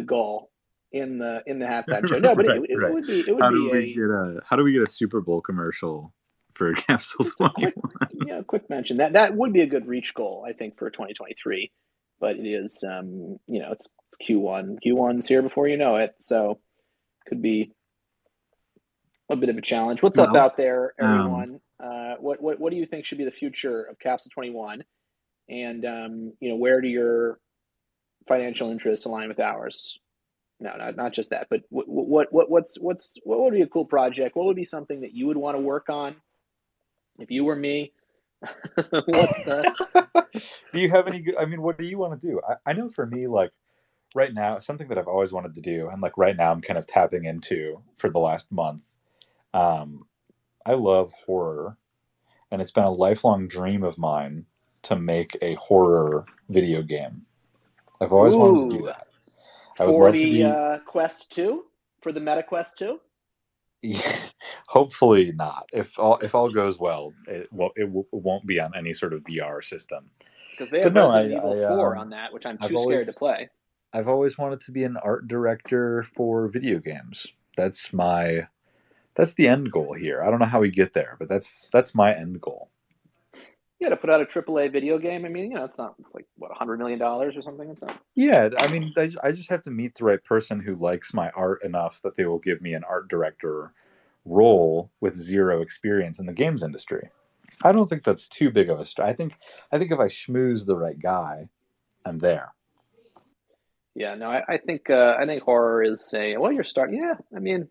goal in the halftime show. No, but right. it would be how do we get a Super Bowl commercial for Capsule 21? Quick mention that would be a good reach goal, I think, for 2023. But it is it's Q1. Q1's here before you know it, so could be a bit of a challenge. What's up out there, everyone? What do you think should be the future of Capsule 21? And where do your financial interests align with ours? No, not just that, but what would be a cool project? What would be something that you would want to work on if you were me? Do you have any good, what do you want to do? I know for me, like right now, something that I've always wanted to do, and like right now I'm kind of tapping into for the last month. I love horror, and it's been a lifelong dream of mine to make a horror video game. I've always wanted to do that. For the Quest 2? For the Meta Quest 2? Yeah, hopefully not. If all goes well, it won't be on any sort of VR system. Because they have Resident Evil 4 on that, which I'm too scared to play. I've always wanted to be an art director for video games. That's the end goal here. I don't know how we get there, but that's my end goal. Yeah, to put out a AAA video game. I mean, it's like what, $100 million or something. It's not. Yeah, I mean, I just have to meet the right person who likes my art enough that they will give me an art director role with zero experience in the games industry. I don't think that's too big of a stretch. I think if I schmooze the right guy, I'm there. Yeah, no, I think horror is you're starting. Yeah, I mean,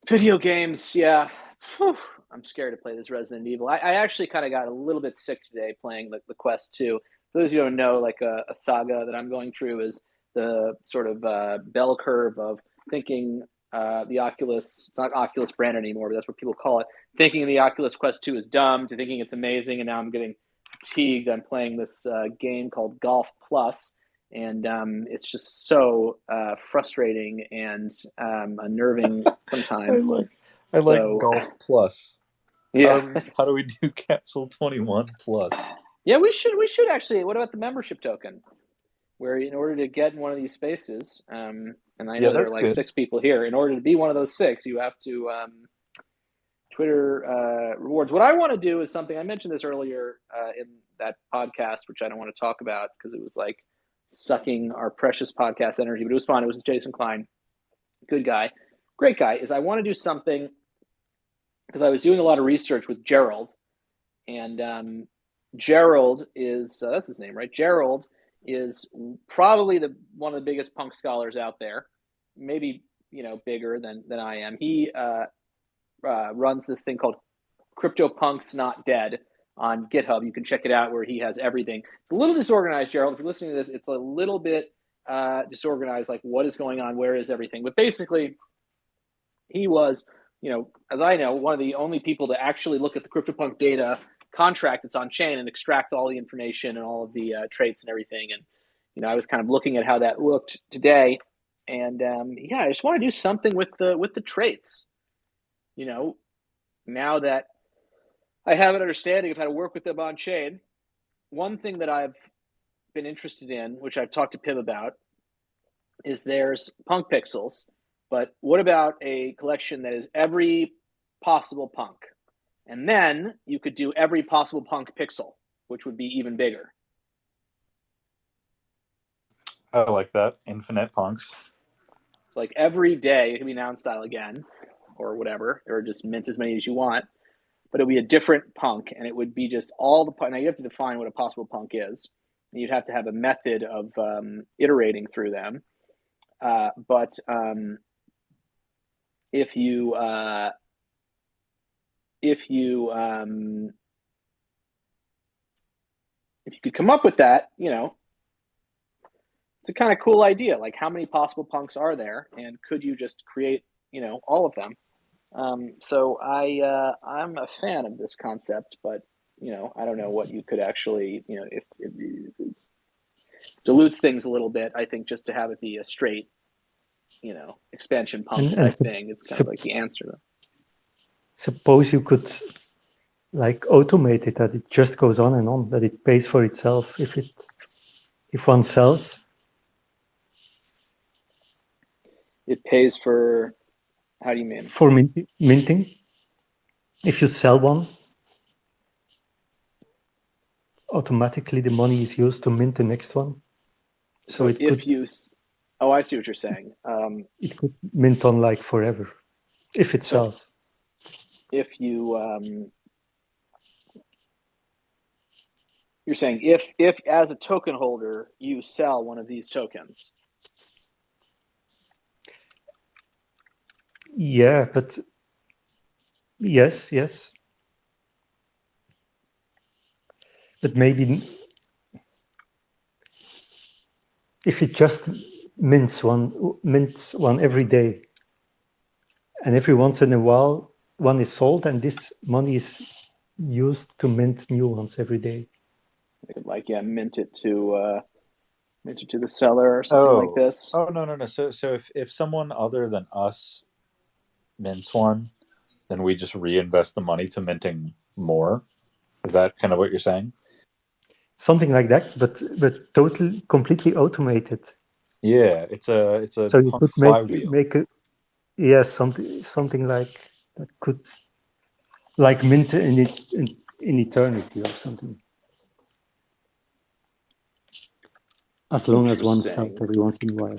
video games. Yeah. Whew. I'm scared to play this Resident Evil. I actually kind of got a little bit sick today playing the Quest 2. For those of you who don't know, like a saga that I'm going through is the sort of bell curve of thinking the Oculus, it's not Oculus brand anymore, but that's what people call it, thinking the Oculus Quest 2 is dumb to thinking it's amazing, and now I'm getting fatigued. I'm playing this game called Golf Plus, and it's just so frustrating and unnerving sometimes. I like Golf Plus. Yeah. How do we do Capsule 21 Plus? Yeah, we should actually. What about the membership token? Where in order to get in one of these spaces, and I know there are like good. 6 people here. In order to be one of those 6, you have to Twitter rewards. What I want to do is something I mentioned this earlier in that podcast, which I don't want to talk about because it was like sucking our precious podcast energy, but it was fun. It was Jason Klein, good guy, great guy. Is I want to do something. Because I was doing a lot of research with Gerald, and Gerald is that's his name, right? Gerald is probably one of the biggest punk scholars out there, maybe bigger than I am. He runs this thing called CryptoPunks Not Dead on GitHub. You can check it out where he has everything. It's a little disorganized, Gerald. If you're listening to this, it's a little bit disorganized, like what is going on, where is everything? But basically, he was, as I know, one of the only people to actually look at the CryptoPunk data contract that's on chain and extract all the information and all of the traits and everything. And, I was kind of looking at how that looked today. And I just want to do something with the traits. Now that I have an understanding of how to work with them on chain, one thing that I've been interested in, which I've talked to Pim about, is there's punk pixels. But what about a collection that is every possible punk? And then you could do every possible punk pixel, which would be even bigger. I like that. Infinite punks. like every day it can be noun style again, or whatever, or just mint as many as you want. But it would be a different punk, and it would be just all the punk. Now you have to define what a possible punk is, and you'd have to have a method of iterating through them. But if you could come up with that, you know, it's a kind of cool idea. Like, how many possible punks are there, and could you just create, you know, all of them? So I'm a fan of this concept, but you know, I don't know what you could actually, you know, if it dilutes things a little bit. I think just to have it be a straight, you know, expansion pump type thing, it's kind of like the answer. Suppose you could like automate it, that it just goes on and on, that it pays for itself if one sells. It pays for, how do you mean? For minting. If you sell one, automatically the money is used to mint the next one. So it if could, you, oh, I see what you're saying. It could mint on like forever, if it sells. If you, you're saying if as a token holder you sell one of these tokens. Yeah, but yes. But maybe if it just mints one every day, and every once in a while one is sold, and this money is used to mint new ones every day. They could mint it to the seller or something like this. Oh no. So if someone other than us mints one, then we just reinvest the money to minting more. Is that kind of what you're saying? Something like that, but totally completely automated. Yeah, it's a so you could flywheel. make a something like that could like mint in eternity or something. As long as one sells every once in a while.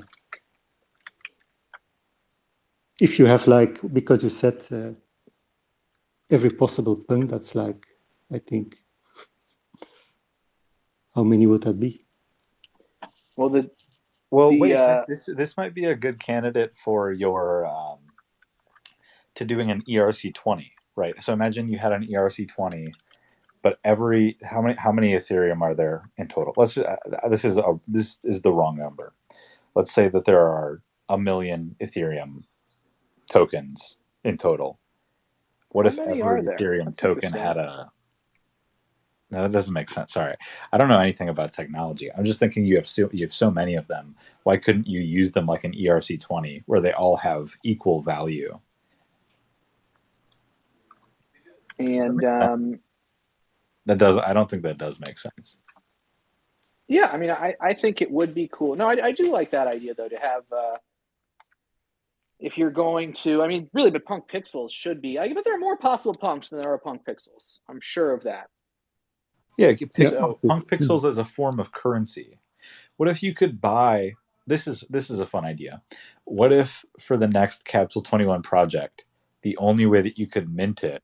If you have like, because you said every possible punk, that's like, I think, how many would that be? This might be a good candidate for your to doing an ERC20, right? So imagine you had an ERC20, but how many Ethereum are there in total? This is the wrong number. Let's say that there are 1 million Ethereum tokens in total. What if every Ethereum token had a... No, that doesn't make sense. Sorry, I don't know anything about technology. I'm just thinking you have so many of them. Why couldn't you use them like an ERC20 where they all have equal value? And I don't think that does make sense. Yeah, I mean, I think it would be cool. No, I do like that idea though, to have if you're going to, I mean, really, but punk pixels should be. But there are more possible punks than there are punk pixels. I'm sure of that. Yeah, punk pixels as a form of currency. What if you could buy? This is a fun idea. What if for the next Capsule 21 project, the only way that you could mint it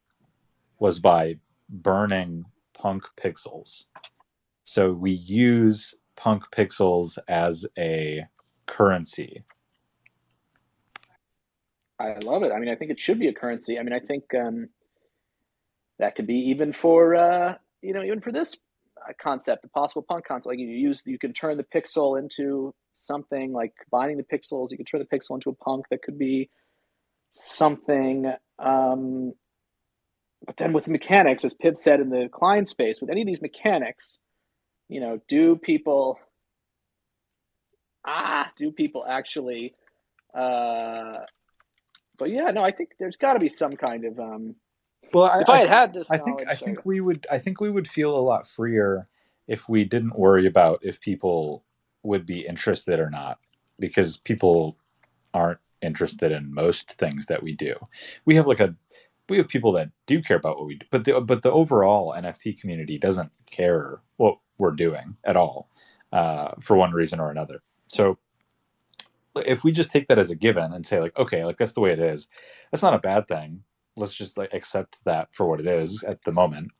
was by burning punk pixels? So we use punk pixels as a currency. I love it. I mean, I think it should be a currency. I mean, I think that could be even for even for this concept, the possible punk concept. Like you can turn the pixel into something, like combining the pixels. You can turn the pixel into a punk that could be something. But then with the mechanics, as Pib said in the client space, with any of these mechanics, do people actually? But yeah, no, I think there's got to be some kind of. If I had this, I think we would feel a lot freer if we didn't worry about if people would be interested or not, because people aren't interested in most things that we do. We have people that do care about what we do, but the overall NFT community doesn't care what we're doing at all, for one reason or another. So if we just take that as a given and say like, okay, like that's the way it is, that's not a bad thing. Let's just like accept that for what it is at the moment.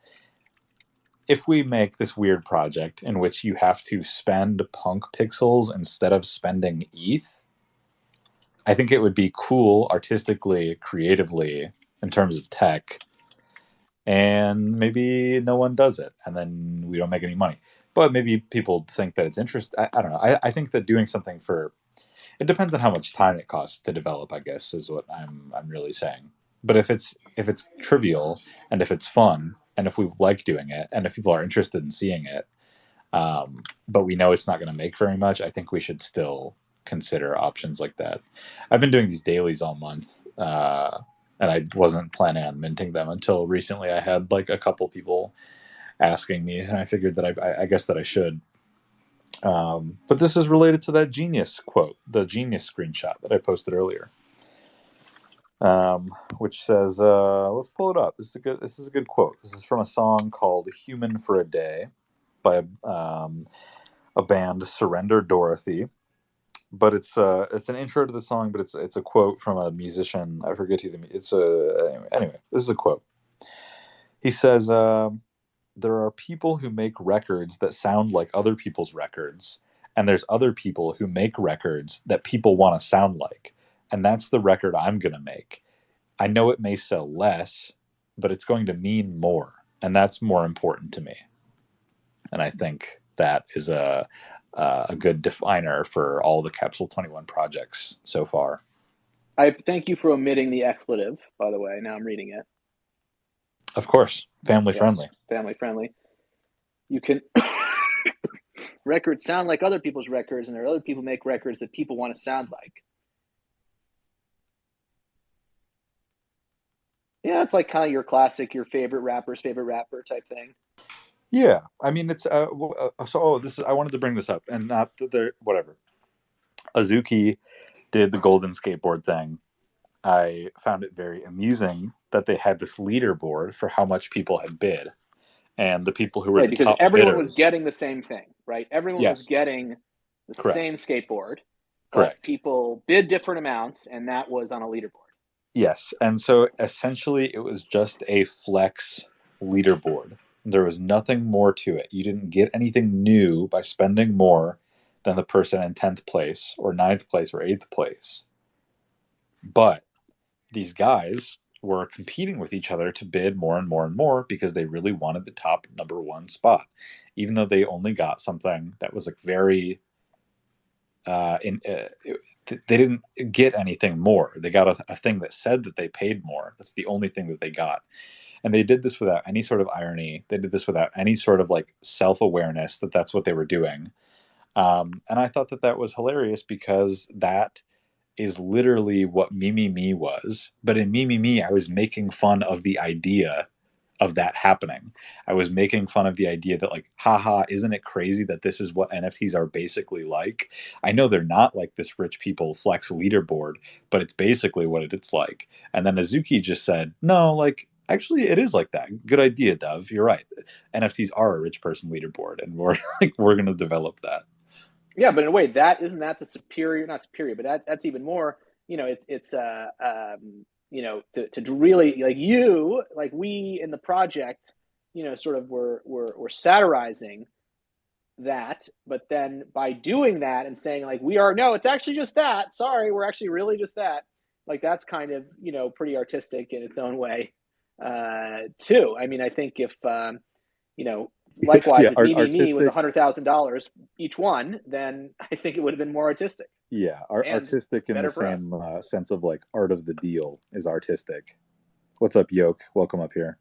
If we make this weird project in which you have to spend punk pixels instead of spending ETH, I think it would be cool artistically, creatively, in terms of tech, and maybe no one does it, and then we don't make any money. But maybe people think that it's interesting. I don't know. I think that doing something for it depends on how much time it costs to develop, I guess, is what I'm really saying. But if it's trivial and if it's fun and if we like doing it and if people are interested in seeing it, but we know it's not going to make very much, I think we should still consider options like that. I've been doing these dailies all month, and I wasn't planning on minting them until recently. I had like a couple people asking me, and I figured that I guess that I should. But this is related to that genius quote, the genius screenshot that I posted earlier, which says, let's pull it up. This is a good quote. This is from a song called "Human for a Day" by a band, Surrender Dorothy. But it's an intro to the song, but it's a quote from a musician. I forget who anyway. This is a quote. He says, there are people who make records that sound like other people's records, and there's other people who make records that people want to sound like, and that's the record I'm going to make. I know it may sell less, but it's going to mean more, and that's more important to me. And I think that is a good definer for all the Capsule 21 projects so far. I thank you for omitting the expletive, by the way. Now I'm reading it. Of course, family friendly. Family friendly. You can records sound like other people's records, and there are other people make records that people want to sound like. Yeah, it's like kind of your classic, your favorite rapper's favorite rapper type thing. Yeah, I mean it's I wanted to bring this up, and not that they're whatever. Azuki did the golden skateboard thing. I found it very amusing that they had this leaderboard for how much people had bid, and the people who were right, the because top everyone bidders, was getting the same thing, right? Everyone was getting the same skateboard. Correct. People bid different amounts, and that was on a leaderboard. Yes, and so essentially it was just a flex leaderboard. There was nothing more to it. You didn't get anything new by spending more than the person in 10th place or 9th place or 8th place. But these guys were competing with each other to bid more and more and more because they really wanted the top number one spot, even though they only got something that was like very they didn't get anything more. They got a thing that said that they paid more. That's the only thing that they got. And they did this without any sort of irony. They did this without any sort of like self-awareness that that's what they were doing. And I thought that that was hilarious because that is literally what Me was. But in Me, I was making fun of the idea of that happening. I was making fun of the idea that like, haha, isn't it crazy that this is what NFTs are basically like? I know they're not like this rich people flex leaderboard, but it's basically what it's like. And then Azuki just said, no, like, actually it is like that. Good idea, Dove. You're right. NFTs are a rich person leaderboard, and we're going to develop that. Yeah, but in a way, that isn't that the superior, not superior, but that's even more, it's to really like we in the project, sort of we're satirizing that, but then by doing that and saying like no, it's actually just that. Sorry, we're actually really just that. Like that's kind of pretty artistic in its own way, too. I mean, I think if likewise, if Me was $100,000 each one, then I think it would have been more artistic. Yeah, artistic in the same sense of like art of the deal is artistic. What's up, Yoke? Welcome up here.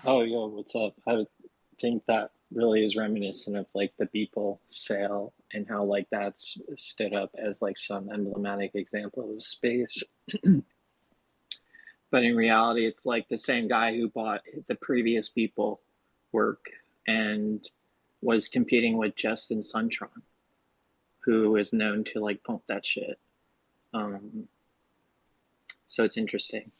Oh, yo, what's up? I think that really is reminiscent of like the Beeple sale and how like that's stood up as like some emblematic example of space. But in reality, it's like the same guy who bought the previous Beeple work and was competing with Justin Suntron, who is known to like pump that shit. So it's interesting.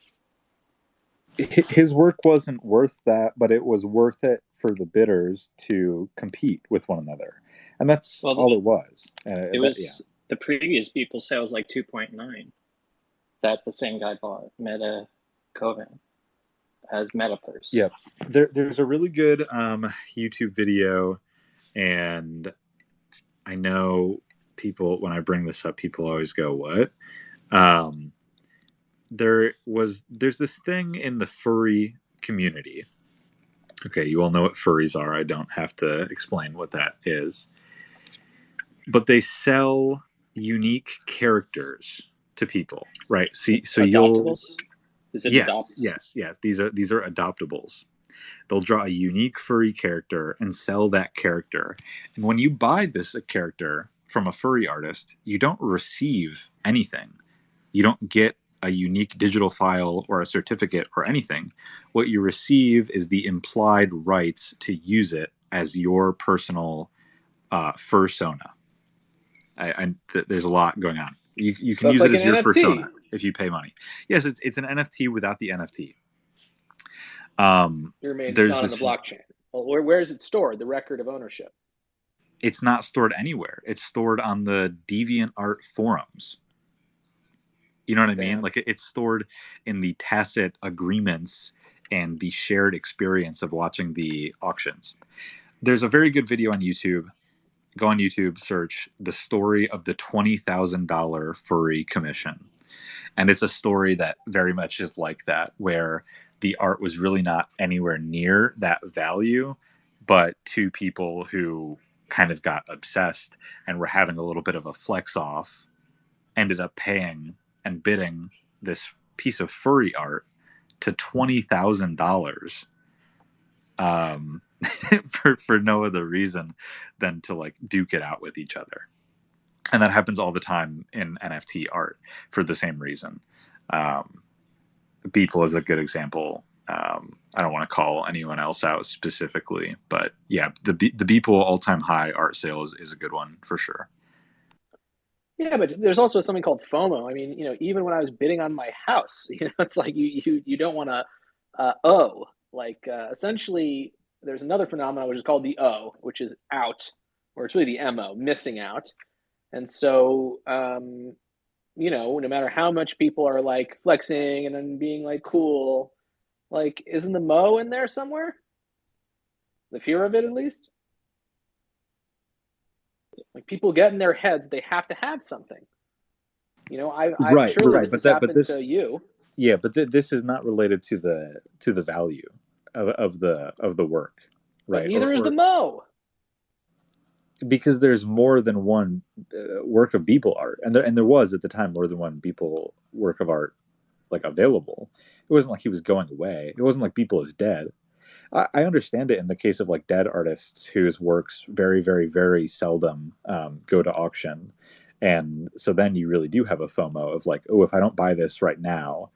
His work wasn't worth that, but it was worth it for the bidders to compete with one another, and that's all it was. It was the previous Beeple sale was like 2.9 that the same guy bought, Meta Coven, as MetaPurse. Yeah, there's a really good YouTube video, and I know people, when I bring this up, people always go, "What?" There's this thing in the furry community. Okay, you all know what furries are. I don't have to explain what that is. But they sell unique characters to people, right? See, so Adoptables? Is it yes, adoptables? yes. These are adoptables. They'll draw a unique furry character and sell that character. And when you buy this character from a furry artist, you don't receive anything. You don't get a unique digital file or a certificate or anything. What you receive is the implied rights to use it as your personal fursona. There's a lot going on. You can use it as your fursona if you pay money. Yes, it's an NFT without the NFT. You're made it's not on the blockchain. Well, where is it stored? The record of ownership. It's not stored anywhere. It's stored on the DeviantArt forums. You know what I mean? Like it's stored in the tacit agreements and the shared experience of watching the auctions. There's a very good video on YouTube. Go on YouTube, search the story of the $20,000 furry commission. And it's a story that very much is like that, where the art was really not anywhere near that value, but two people who kind of got obsessed and were having a little bit of a flex off ended up paying and bidding this piece of furry art to $20,000 for no other reason than to like duke it out with each other. And that happens all the time in NFT art for the same reason. Beeple is a good example. I don't want to call anyone else out specifically, but yeah, the Beeple all-time high art sale is a good one for sure. Yeah, but there's also something called FOMO. I mean, even when I was bidding on my house, it's like you don't want to owe. Like essentially, there's another phenomenon which is called the O, which is out, or it's really the MO, missing out. And so, no matter how much people are like flexing and then being like cool, like isn't the Mo in there somewhere? The fear of it, at least. Like people get in their heads, they have to have something. I'm sure this has happened to you. Yeah, but this is not related to the value of the work, right? But neither is the Mo. Because there's more than one work of Beeple art, and there was at the time more than one Beeple work of art like available. It wasn't like he was going away. It wasn't like Beeple is dead. I understand it in the case of like dead artists whose works very, very, very seldom go to auction. And so then you really do have a FOMO of like, oh, if I don't buy this right now,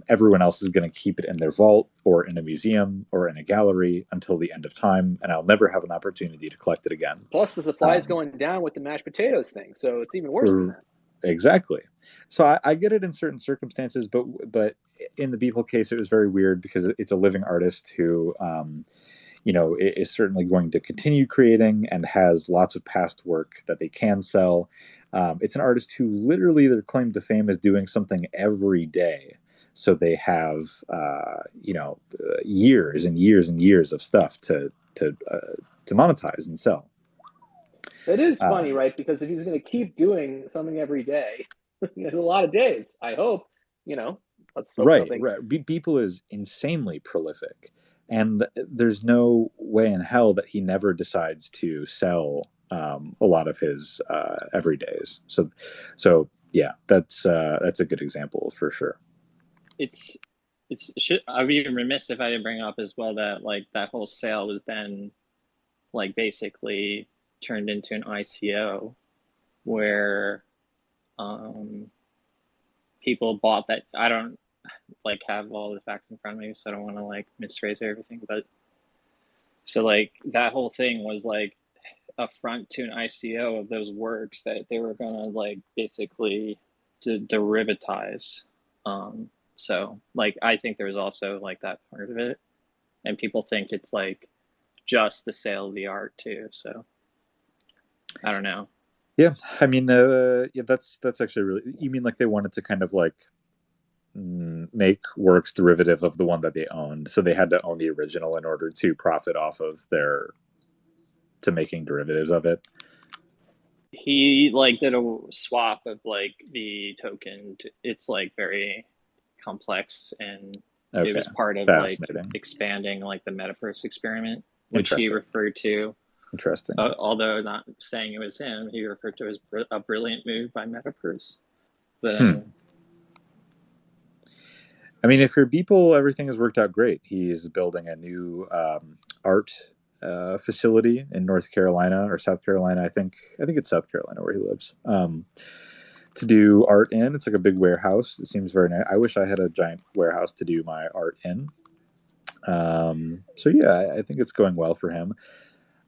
everyone else is going to keep it in their vault or in a museum or in a gallery until the end of time, and I'll never have an opportunity to collect it again. Plus, the supply is going down with the mashed potatoes thing, so it's even worse than that. Exactly. So I get it in certain circumstances, but in the Beeple case, it was very weird because it's a living artist who, is certainly going to continue creating and has lots of past work that they can sell. It's an artist who literally their claim to fame is doing something every day. So they have, years and years and years of stuff to monetize and sell. It is funny, right? Because if he's going to keep doing something every day, there's a lot of days. I hope, let's hope right. Something... Right. Beeple is insanely prolific, and there's no way in hell that he never decides to sell a lot of his everydays. So yeah, that's a good example for sure. I'd be remiss if I didn't bring up as well that like that whole sale was then like basically turned into an ICO where people bought that. I don't like have all the facts in front of me, so I don't want to like misphrase everything, but so like that whole thing was like a front to an ICO of those works that they were gonna like basically derivatize. So like I think there's also like that part of it, and people think it's like just the sale of the art too. So I don't know. Yeah, I mean, yeah, that's actually really. You mean like they wanted to kind of like make works derivative of the one that they owned, so they had to own the original in order to profit off of to making derivatives of it. He like did a swap of like the token. It's like very complex, and it was Okay, part of like fascinating. expanding like the metaverse experiment, which he Interesting. referred to. Interesting. Although not saying it was him, he referred to it as a brilliant move by metaverse. But I mean, if for Beeple, everything has worked out great. He's building a new art facility in North Carolina or South Carolina. I think it's South Carolina where he lives. To do art in, it's like a big warehouse. It seems very nice. I wish I had a giant warehouse to do my art in. So yeah, I think it's going well for him.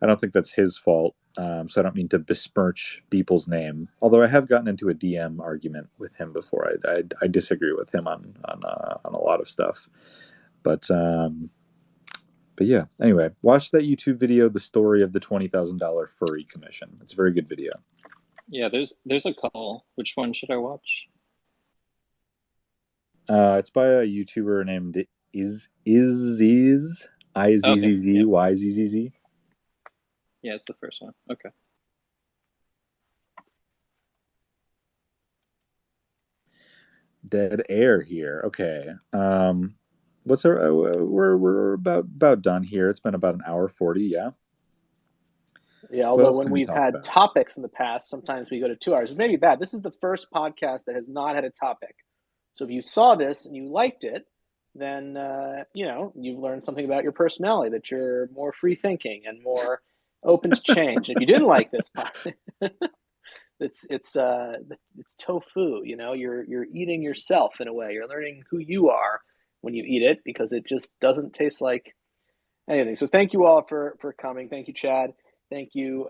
I don't think that's his fault. So I don't mean to besmirch Beeple's name. Although I have gotten into a DM argument with him before. I disagree with him on a lot of stuff. But yeah. Anyway, watch that YouTube video, "The Story of the $20,000 Furry Commission." It's a very good video. yeah, there's a couple. Which one should I watch? It's by a YouTuber named Izzz IZZZ. Yeah, it's the first one. Okay. Dead air here. Okay. What's our? We're about done here. It's been about an hour 40. Yeah. Yeah, What although else when can we we've talk had about? topics in the past, sometimes we go to 2 hours. It may be bad. This is the first podcast that has not had a topic. So if you saw this and you liked it, then you've learned something about your personality, that you're more free thinking and more open to change. If you didn't like this it's tofu. You're eating yourself in a way. You're learning who you are when you eat it, because it just doesn't taste like anything. So thank you all for coming. Thank you, Chad. Thank you,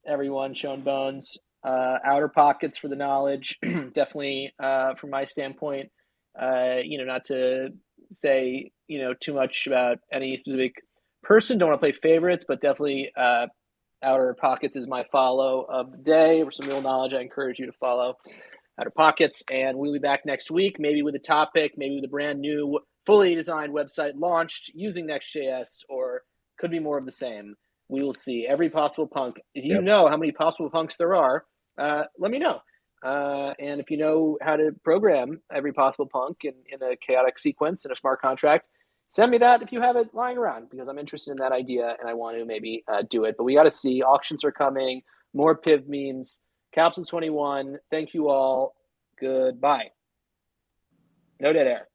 everyone. Shown Bones. Outer pockets for the knowledge. Definitely, from my standpoint, not to say too much about any specific person. Don't want to play favorites, but definitely, Outer Pockets is my follow of the day. For some real knowledge, I encourage you to follow Outer Pockets, and we'll be back next week, maybe with a topic, maybe with a brand new, fully designed website launched using Next.js, or could be more of the same. We will see. Every possible punk. If you know how many possible punks there are, let me know. And if you know how to program every possible punk in a chaotic sequence in a smart contract, send me that if you have it lying around, because I'm interested in that idea and I want to maybe do it. But we got to see. Auctions are coming. More Piv memes. Capsule 21. Thank you all. Goodbye. No dead air.